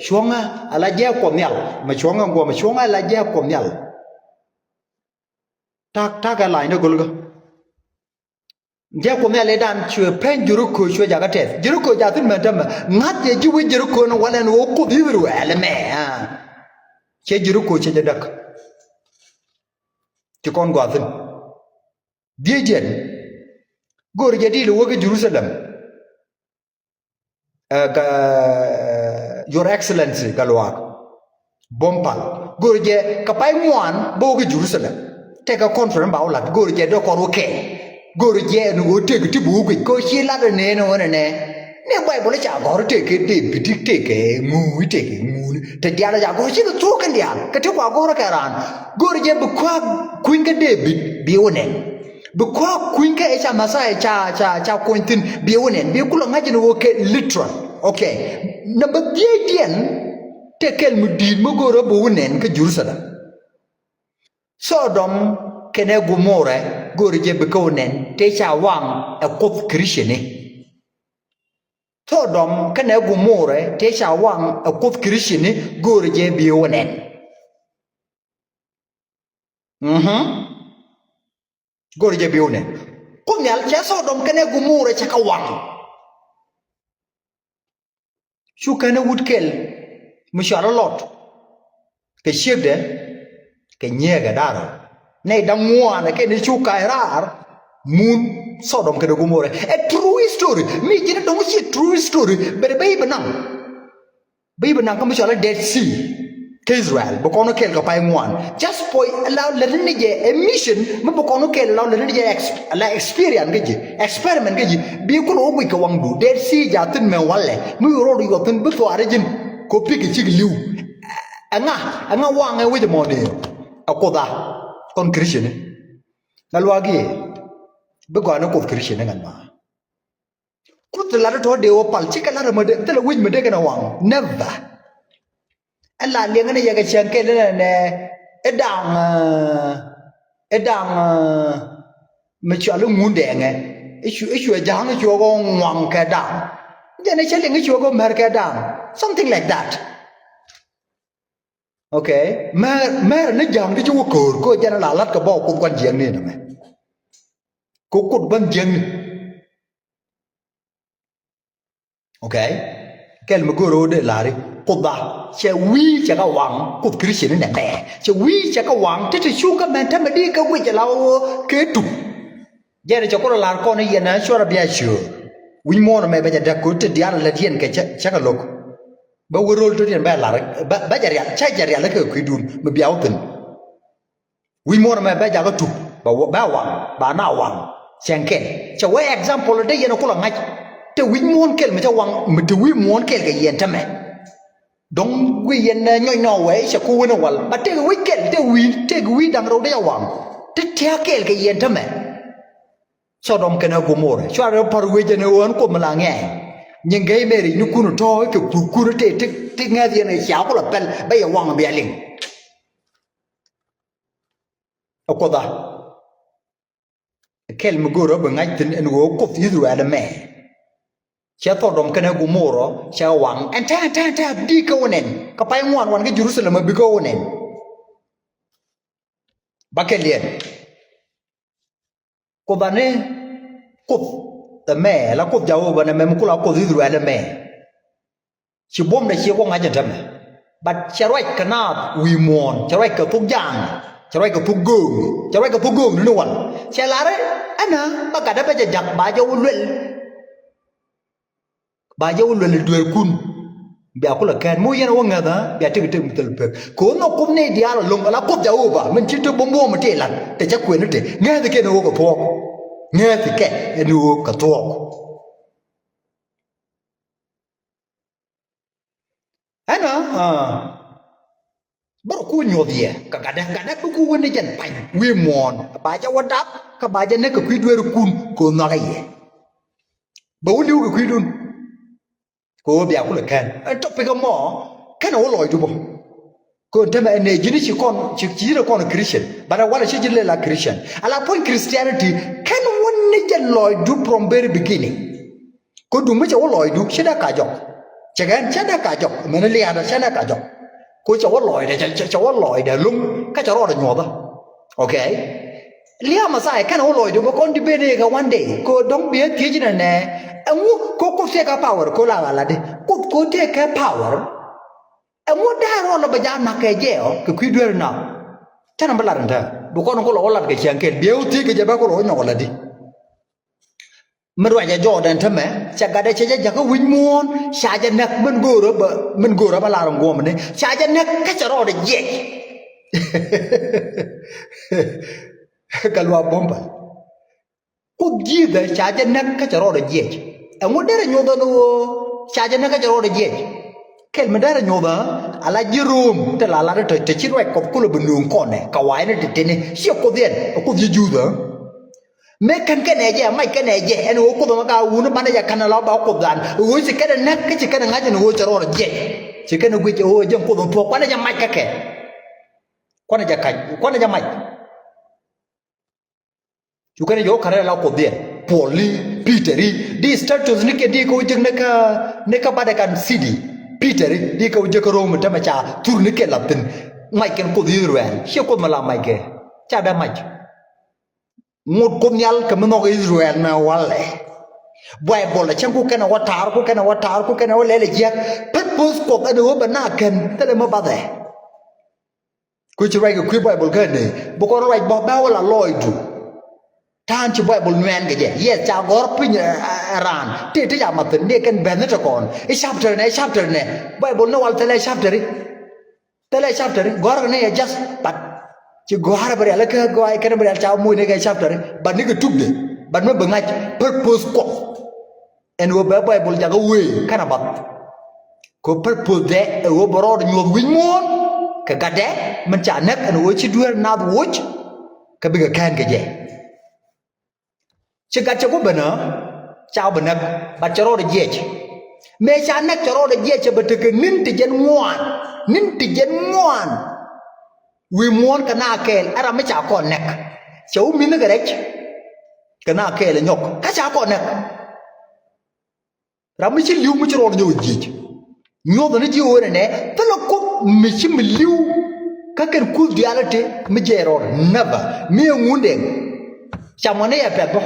chuonga ala je ko nyal ma chuonga ngo ma chuonga ala je ko nyal ta ga lai no gulga je ko nyal dan chwe pen juru ko chwe ja ga tes juru ko ja tin ma tam ngat je ji we juru ko no wala no ko biru ala me ha che juru ko che dak ti kon go tin diejen gor je di lo wo Jerusalem your excellency galwak bompal gorje kapay muan boga Jerusalem take a conference ba ulat gorje do ko roke gorje no wote ti bugu ko shila ne no ne bible cha gor te ke te bitik te ke mu te dia ja go shi to kan dia ke te kwa gor ka ran gorje bu kwa kwinga David bi wonen bu kwa kwinga e cha masai cha kointin bi wonen bi kulo ngaji no woke literal okay number 10 tekel mudin mo goro bo wonen ke Jerusalem Sodom kene Gomorrah gorje be ko wonen te cha wang e kop Christian Sodom kene Gomorrah te cha wang a kop Christian gorje bi wonen gorje bi wonen ko nyal cha Sodom kene Gomorrah cha ka wang shu kene wutkel mishara lot ke shegde ke nyega daro ne damwa na ke ni shu kairar mun Sodom kene Gomorrah a true story mi jina dong shi true story bere bay banang ka mishara Dead Sea ke Israel bokono kel ka pay ngwan just boy allow len ni je a mission mo bokono kel allow len ni je la experience geji experiment geji bi ko lo wi ka wangdu Dead Sea ja tin me walle mi ro ro tin bu to arejin ko pigi ci liw anga wanga wi de mone akoda kon Christian nalwagi be ko na ko Christian ngan ma ku tla to de o pal ci kala ma de tla wi me de kana wang never Allah liang ne ya ga chang ke ne edang me chalu ngunde nge ishu jang chu go ngwang ka dang ya ne chele nge chu go mer ka dang something like that okay mer ne jang di chu ko jana la lat ka bo ko kwan jiang ni na me ko ban jiang okay kel magoro de lari koda che wi che ka wang ko christian ne te che wi che ka wang te shuka men te medi ka wi che lawo ke tu jere che ko la ko ne yena shora bia shu wi mo na me ba da ko te dia la dien ke che ka lok ba worol to dien ba la ba jaria cha jaria la ke ku dun me bia open wi mo na me ba ja ka tu ba wang ba na wang chen ken che we example de yena ko la ngai te wi mo kel me cha wang me te wi mo kel ke yen ta me dong wi yen nhoi no we cha ku no wal ba te wi kel te wi dang ro de wang te tia kel ke yen ta me Sodom kena Gomorrah cho ra par wi je ne won ko mala nge nhưng cái meri nu kunu to ke ku te nga dia ne cha ko la pel ba ya wang ba ling akoda kel mu goro ba ngai tin en wo ko fi ru ala me cha Sodom kena Gomorrah cha wang ta di ko nen ka pai ngwan wan ke Jerusalem bi ko nen ba ke lien ko ba ne ko ta me la ko jawo ba ne me ko la ko fi ru ala me chỉ bom này chỉ có ngay chân thầm but chỉ rồi cái nào uy mòn chỉ rồi cái thuốc giang chỉ rồi cái thuốc gừng nữa luôn chỉ là đấy anh à bà cả đã bây giờ giặc bà dâu luyện đuổi cun bây giờ có là cái mũi nó nghe đó bây giờ cái một tờ cố nó cũng này đi ăn lồng là cốt dâu bà mình chỉ cho bom bom mà thế là để chắc quyền nó thế nghe thì cái nó có thuốc nghe thì cái nó có thuốc ana baru ku nyodie kadang-kadang ku wone jan pai wi mon ba ja wadap ka ba ja ne ka ku dweru kun ko na ga ye ba woni ku dun ko bia ku le kan to pe ga mo kan o loy du bo ko tama ne jini ci kon ci re kon christian bara wala ci jille la christian ala point christianity kan woni jan loy du from very beginning ko du mu ci o loy du ci da ka jok Jangan canda kajok, mana lihat ada canda kajok. Kau cowok loy dah lum, kau cowok ada nyoba, okay? Lihat masa kan orang loy tu, kau di beda ke one day, kau dong biar tiada jenis ni, kau take power, kau lah deh, kau take power, dah orang berjalan nak kerja, kau dua nak, jangan berlaran dah, bukan kau lolat ke jangkit, biar uti ke jabak kau loy nak ladi. Merwaja Jordan thame chagada chaja jaka winmon chaja nak men gora ba larang gom ne chaja nak ka charo de ye kalwa bomba ko gida chaja nak ka charo de ye amodere nyoda no chaja nak ka charo de ye kel medara nyoda ala jirum te la te chirwa ko kulo benung kone kawai ne te ne sio ko den ko juda Mekan kan aja, mai kan aja. Anu aku tu maka unu mana ya kan lau bau aku dan. Ui sekarang nak ke sekarang aja nu cakap aja. Sekarang gue cakap jam aku tu pok. Kau aja mai kakek. Kau aja kai. Kau aja mai. Juga ni jauh kerana lau aku dia. Poli, Peteri. Di status ni ke dia kau jeng neka pada kan CD. Peteri. Dia kau jeng kerong macam macam tur ni ke lapin. Mai kan kau dia ruan. Siapa kau malam mai ke? Cada mai. Ngut kumyal ke menok Israel na wale Bible la changu kana watar ku kana wale jak purpose ko adu banaken tele mo bade ku chi right ku Bible kan ni bu ko right ba wala loidu tan chi Bible nuen ke je ye cha gor pin ran te ya maten ne kan ben ta kon e chapter ne Bible no wal tele chapter gor ne just but chỉ gua beri ala ke gua ikan beri ala mui ni guys chapter ban ni ke tup de ban me bengai purpose ko en wo Bible jaga we kana bat ko purpose de wo boro nyod win mon ke gade men cha nek en wo chi duer na watch ke bi kan ke je chi gat ko bana chao bana ba charo de je me cha nek charo de je be te ke nin ti jen ngoan we muốn cái na kèn, ara mấy cháu còn nè, cháu mình nó cái đấy, cái na kèn là nhóc, các cháu còn nè, ra mấy chiếc liu mấy chiếc rồi nhiều gì, nhóc nó nhiều rồi nè, tức là có mấy chiếc liu, các cái cool reality mấy chiếc rồi, never, mấy ông muốn đen, chả muốn này phải không,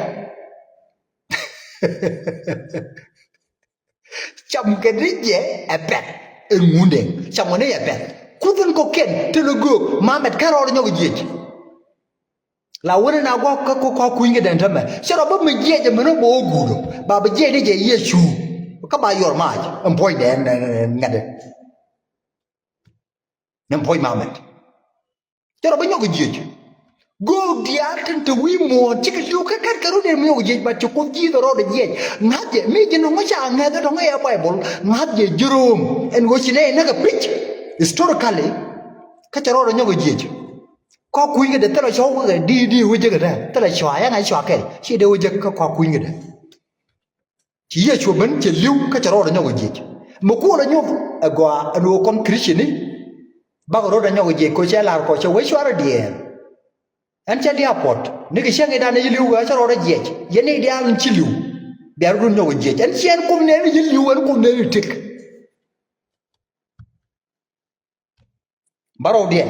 chăm cái đấy dễ bẹt muốn đen chăm cái này bẹt kudin ko ken telugu mamet karo nyo gije la wona na ko kuinga den tame shero ba me je me no bo gudo ba ba je ni je yesu ka ba yor ma employ den ngade employ mamet shero ba nyo gije go diaten to wi mo chika lu ka karo den me gije ba chu ko ji do ro de je ngade me je no cha ngade do ya bible ngade jurum en go chine na ga preach historically kacharo nyo gije ko kuinga de tala show ga di wuje ga tala shwa ya ngai shwa ke shi de wuje ko kuinga de chi ye chu ben che liu kacharo nyo gije mo ko la nyo agwa anu kon christian ni ba ro da nyo gije ko che la ko che we shwa ra die an che dia pot ni ke shenge da ne liu ga charo ra je ye ne dia an chi liu da ru nyo gije an chen kum ne ni liu an kum ne tik baro dia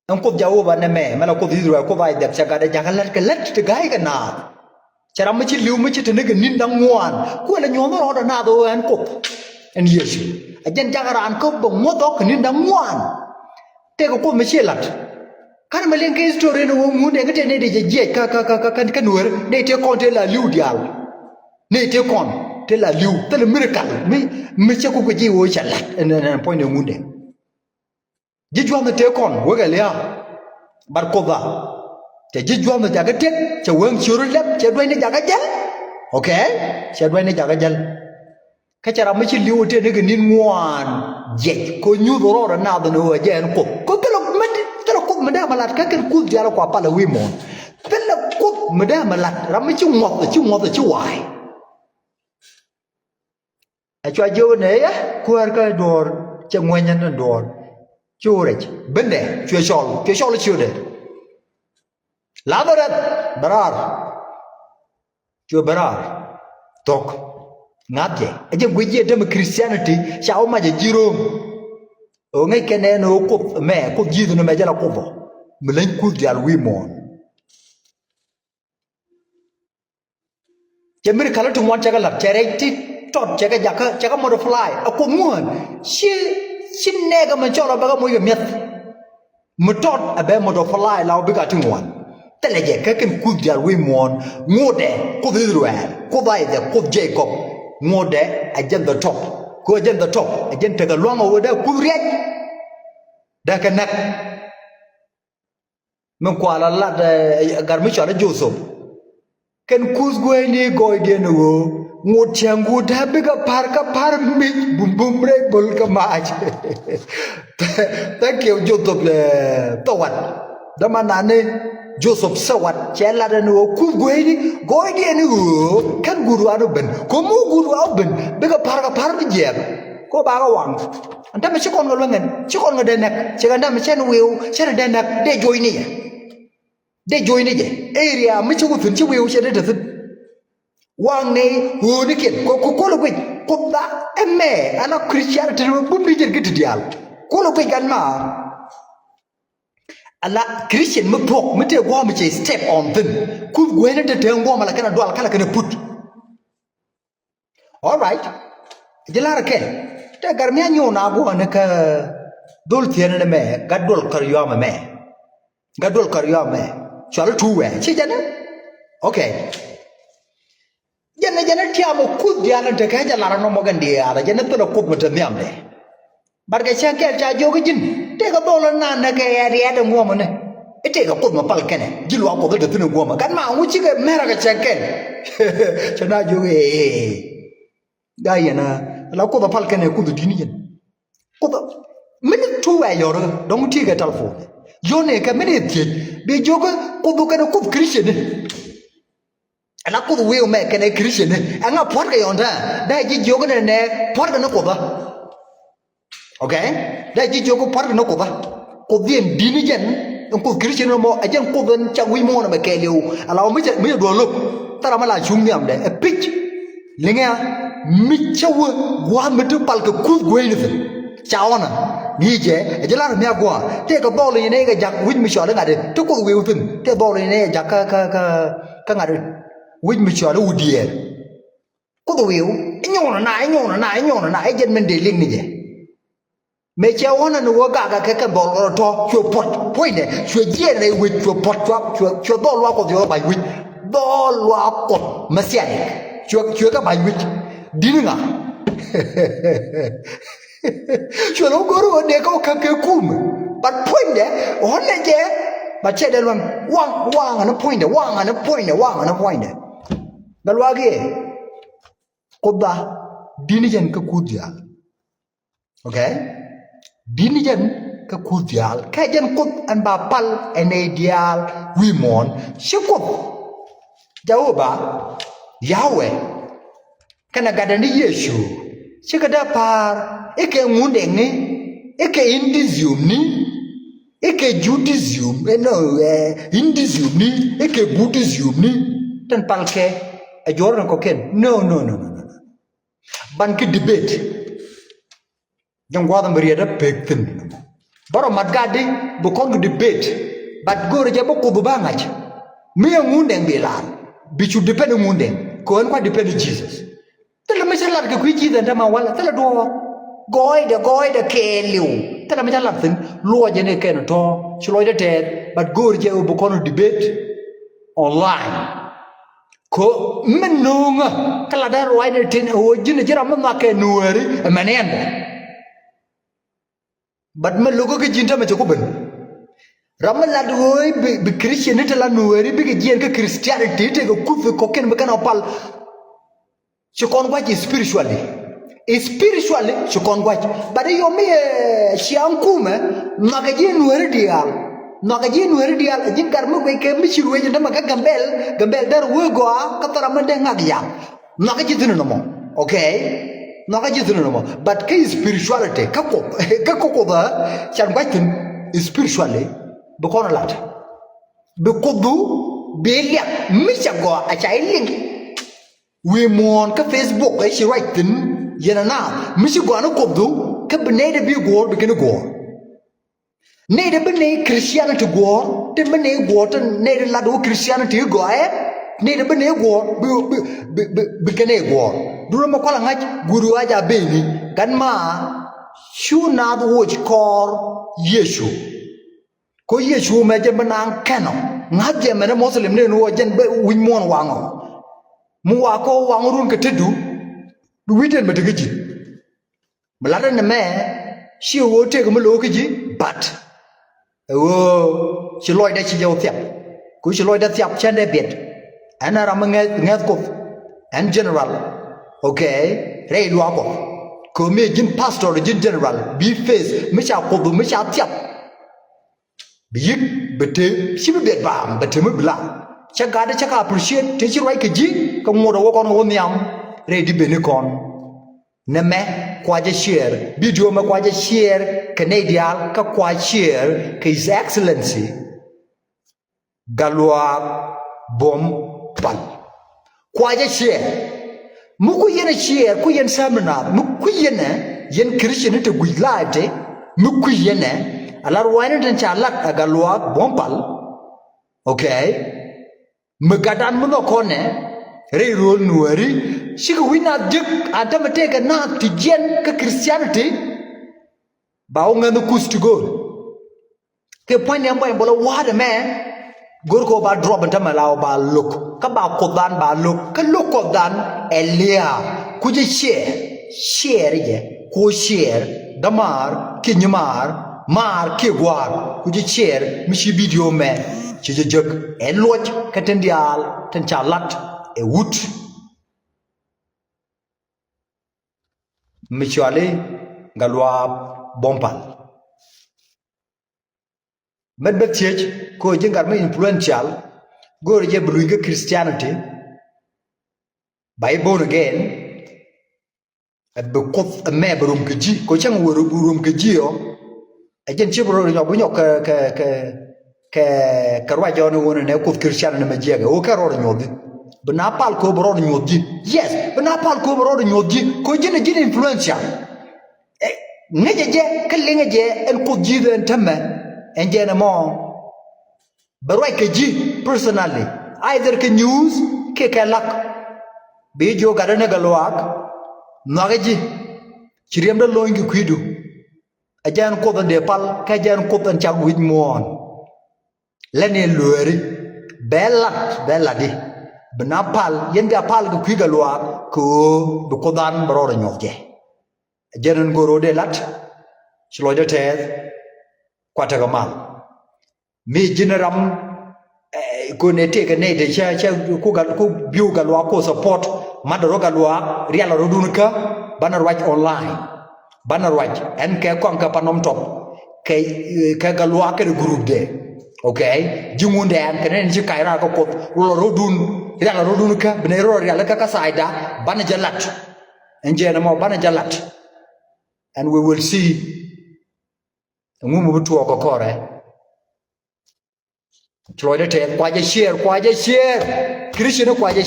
ang ko jawo ba na me mala ko vidro ko vai dep chaga da jangalat ke lat te gai ka na charam chi liu mi chi te ne nin dang ngwan ko la nyom ro da na do an ko en yesu a jen jagara an ko bo mo do ke nin dang ngwan te ko me chi lat kan ma len ke story no mu ne ke te ne de je ka nuer ne te kon te la liu dial ne te kon te la liu te le miracle mi che ko ji wo chalat en point de mu de Jijuan the tekon, Wagalia, Barkova. The Jijuan the Jagatek, the Wang Shurlep, Chadway Jagajal. Okay? Chadway Jagajal. Kacharamichi Liu Tegan in one. Jet, could you roar another no again? Cook Madame Lat Kakan cook the Alquapala women. Tell cook Madame Lat Ramichu Mop the Chu Mop the Chuai. I try Joe Nea, Quarka door, Chamwanyan door. Churech, bende, cheshol chure. Lavarat, barar. Chu barar. Tok. Ngabje. Aje gweje dem Christianity, shao ma je jiro. O ngai kene no ko me ko jidu no me jala ko bo. Melen ku dial wi mon. Jemir kala to mon chaga la charity tot chaga mo fly. Ako mon. Shin nega manchola baga mo yemet mutot abe mo do fly law biga tingwan teleje kaken kudjal wi mon ngode ko Israel ko baide ko Jacob ngode ajen the top ko ajen the top ajen tega longo woda kuriaj da kanak men ko ala la garmi chola Joseph ken kuzgwe ni goide no ngut changu da biga par mi bum re bol ka maj ta kêu Joseph le tawat da manane Joseph sawat chela da no ku goidi ni kan guru anu ben ko mu guru au ben biga par bi jeb ko ba ga wang anta me chikon ga lwengen chikon ga denek chiganda me chen wiu chen denek de joini je area me chugu thun chi wiu che de thun Wang ne huni ken ko lo kwit ko da emme ana Christianity bu bi jer git dial ko lo kwit gan ma ala Christian mu pok mu te go mu che step on them ku gwene de tengo mala kana dwal kala kana put all right jelara ke te garmia nyo na go ne ka dol tiene ne me gadol karyo me chalo tuwe chi jana okay Jana tiamo kud jana te kaja lara no mogandi ara jana to kud mata miamde barga chankel cha jogin te ga bola na na ke ya de ngoma ne ite ga kud ma pal kene jilu ko ga de ngoma kan ma wuci ga mera ga chankel chana joge da yana la ko ba pal kene kud dini jen ko ba min tuwa yoro don ti ga telefon yone ka min ti be joga kud ka kud christian ana ko we me kene christian anga pot ga yonda da ji jogo ne pot ga no ko ba okay da ji jogo pot ga no ko ba ko bien dini jen ko christian mo ajen ko ben changwi mo na me keleu ala mi do lo tara mala chung miam de e pitch linga mi chawo wa mi to pal ko ku gwe ni chawana ni je e jela mi agwa te ko bol ni ne ga jak win mi sho ga de to ko we tin te bol ni ne jak ka ngade win mi chola udier ko do wiu nyona na e jen men de ling ni je me che wona no ga ka bol to chu pot poine chu je ne wi chu pot chu do lo ko jo bai wi do lo ko masiai chu ka bai wi dininga chu lo goro ne ko ka ke kum but poine wona je ba che de wang ana poine galwa ge koda dinijen ka kudia okay dinijen ka kudial ka jen kut an ba pal ene ideal wimon shikut jaoba yawe kana gadani yeshu shikada par eke ngunde ni eke indisium ni eke judaism indisium ni eke buddhism ni tan palke a jordan ko ken no ban ki debate jang wada mariada pekten baro magadi bu kon debate but go reja bo ko bangaj mi ngunde bilan bichu depend ngunde ko en kwa depend Jesus tala masalat ke kuiji dan ma wala tala do goy de keliu tala masalat tin lo je ne ken to chloy de ted but go reja bu kon debate online ko menunga kala da roi ne tin o jina jira ma ke nuari manende but me logo ke jinta me ko ben ramala doy be christian ne tala nuari be ke jien ke christianity te ko kufe ko ken be kana pal ci kon gwaji spiritually ci kon gwaji but yo me ci ankume ma ke jien nuari dial jin karmu ke michiru we ndama ka gambel dar we go ka tara mande ngagya no ka jidinu no mo okay no ka jidinu no mo but ke spirituality ka ko da chan gwatin spiritually be kono lat be kodu be lia micha go a chailing we mon ka facebook e shi writing yana na michi go no kodu ka bene de bi go be ken go ne de bene christianity go de bene go to ne de la do christianity go ne de bene go be kene go duro ma kola ngaj guru aja beni kan ma shu na do which call yeshu ko yeshu me je banang kano ngaj je me muslim ne no jen be win mon wango mu wa ko wangurun ke tedu du witen me tegeji blada ne me shi wo te ko mo lo keji but ci loy da ci jaw tiap ku ci loy da tiap chen de bet ana ram nget ko en general okay rei lo ko ko me jin pastor jin general bi face mi cha ko bu mi cha tiap bi yik bete ci be bet bam bete mi bla cha ga da cha ka appreciate te ci roy ke ji ko mo do ko no nyam rei di benikon neme kwaje share video me kwaje share canadian ka kwa share ke his excellency galwa bom pal kwaje share muku yene share ku yen samna muku yene yen christian te guilade muku yene alar wine tan chalak galwa bom pal okay magadan muno kone rei rol nuari shika wina dik adama tega na tijen ka christianity ba onga no kusti go ke point yamba yamba wada me gor ko ba drop ntama lao ba look ka ba kodan ba look ka look kodan elia kuje share je ko share damar kinyamar mar ke gwar kuje share mishi video me chije jek eloj katendial tan chalat e wood michwale galwa bompal medbe church ko jingar me influential go je bluiga christianity by born again be kof me brum keji ko chang woro burum keji yo ajen chibro yo bunyo ka rajo no wona ne kof christian ne majega o ka ro nyodi benapal ko bro nyodi yes benapal ko bro nyodi ko jine influential ngeje kelingeje en ko jide entame enjena mo baroy ke ji personally either ke news ke lak be jo garane galwak nagaji chiriem da loin ki kwidu ajan ko de pal ka jan ko tan chag wit mon lene lueri bella di bena pal yende pal ki kwi galwak ko be ko dan brora nyokje jenen goro de lat chlo de te kwata gamal mi generam ko ne te ke ne de cha ku biu galwa ko support madaro galwa riala rodunka banar watch online banar watch en ke kon ka panom top ke galwa ke group de okay jingunde en ke ne ji kaira ko rodun riala rodunka bene ro riala ka saida bana jalat enje na mo bana jalat and we will see ngumu butu ko kore Chloe te kwaje share Christian kwaje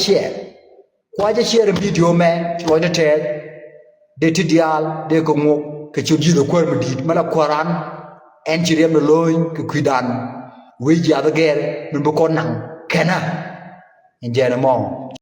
share video me Chloe te de tidial de ko ngok ke chuji do ko medit mala Quran en chirem no loy ke kuidan we ja da ger min bu ko nang kana en jena mo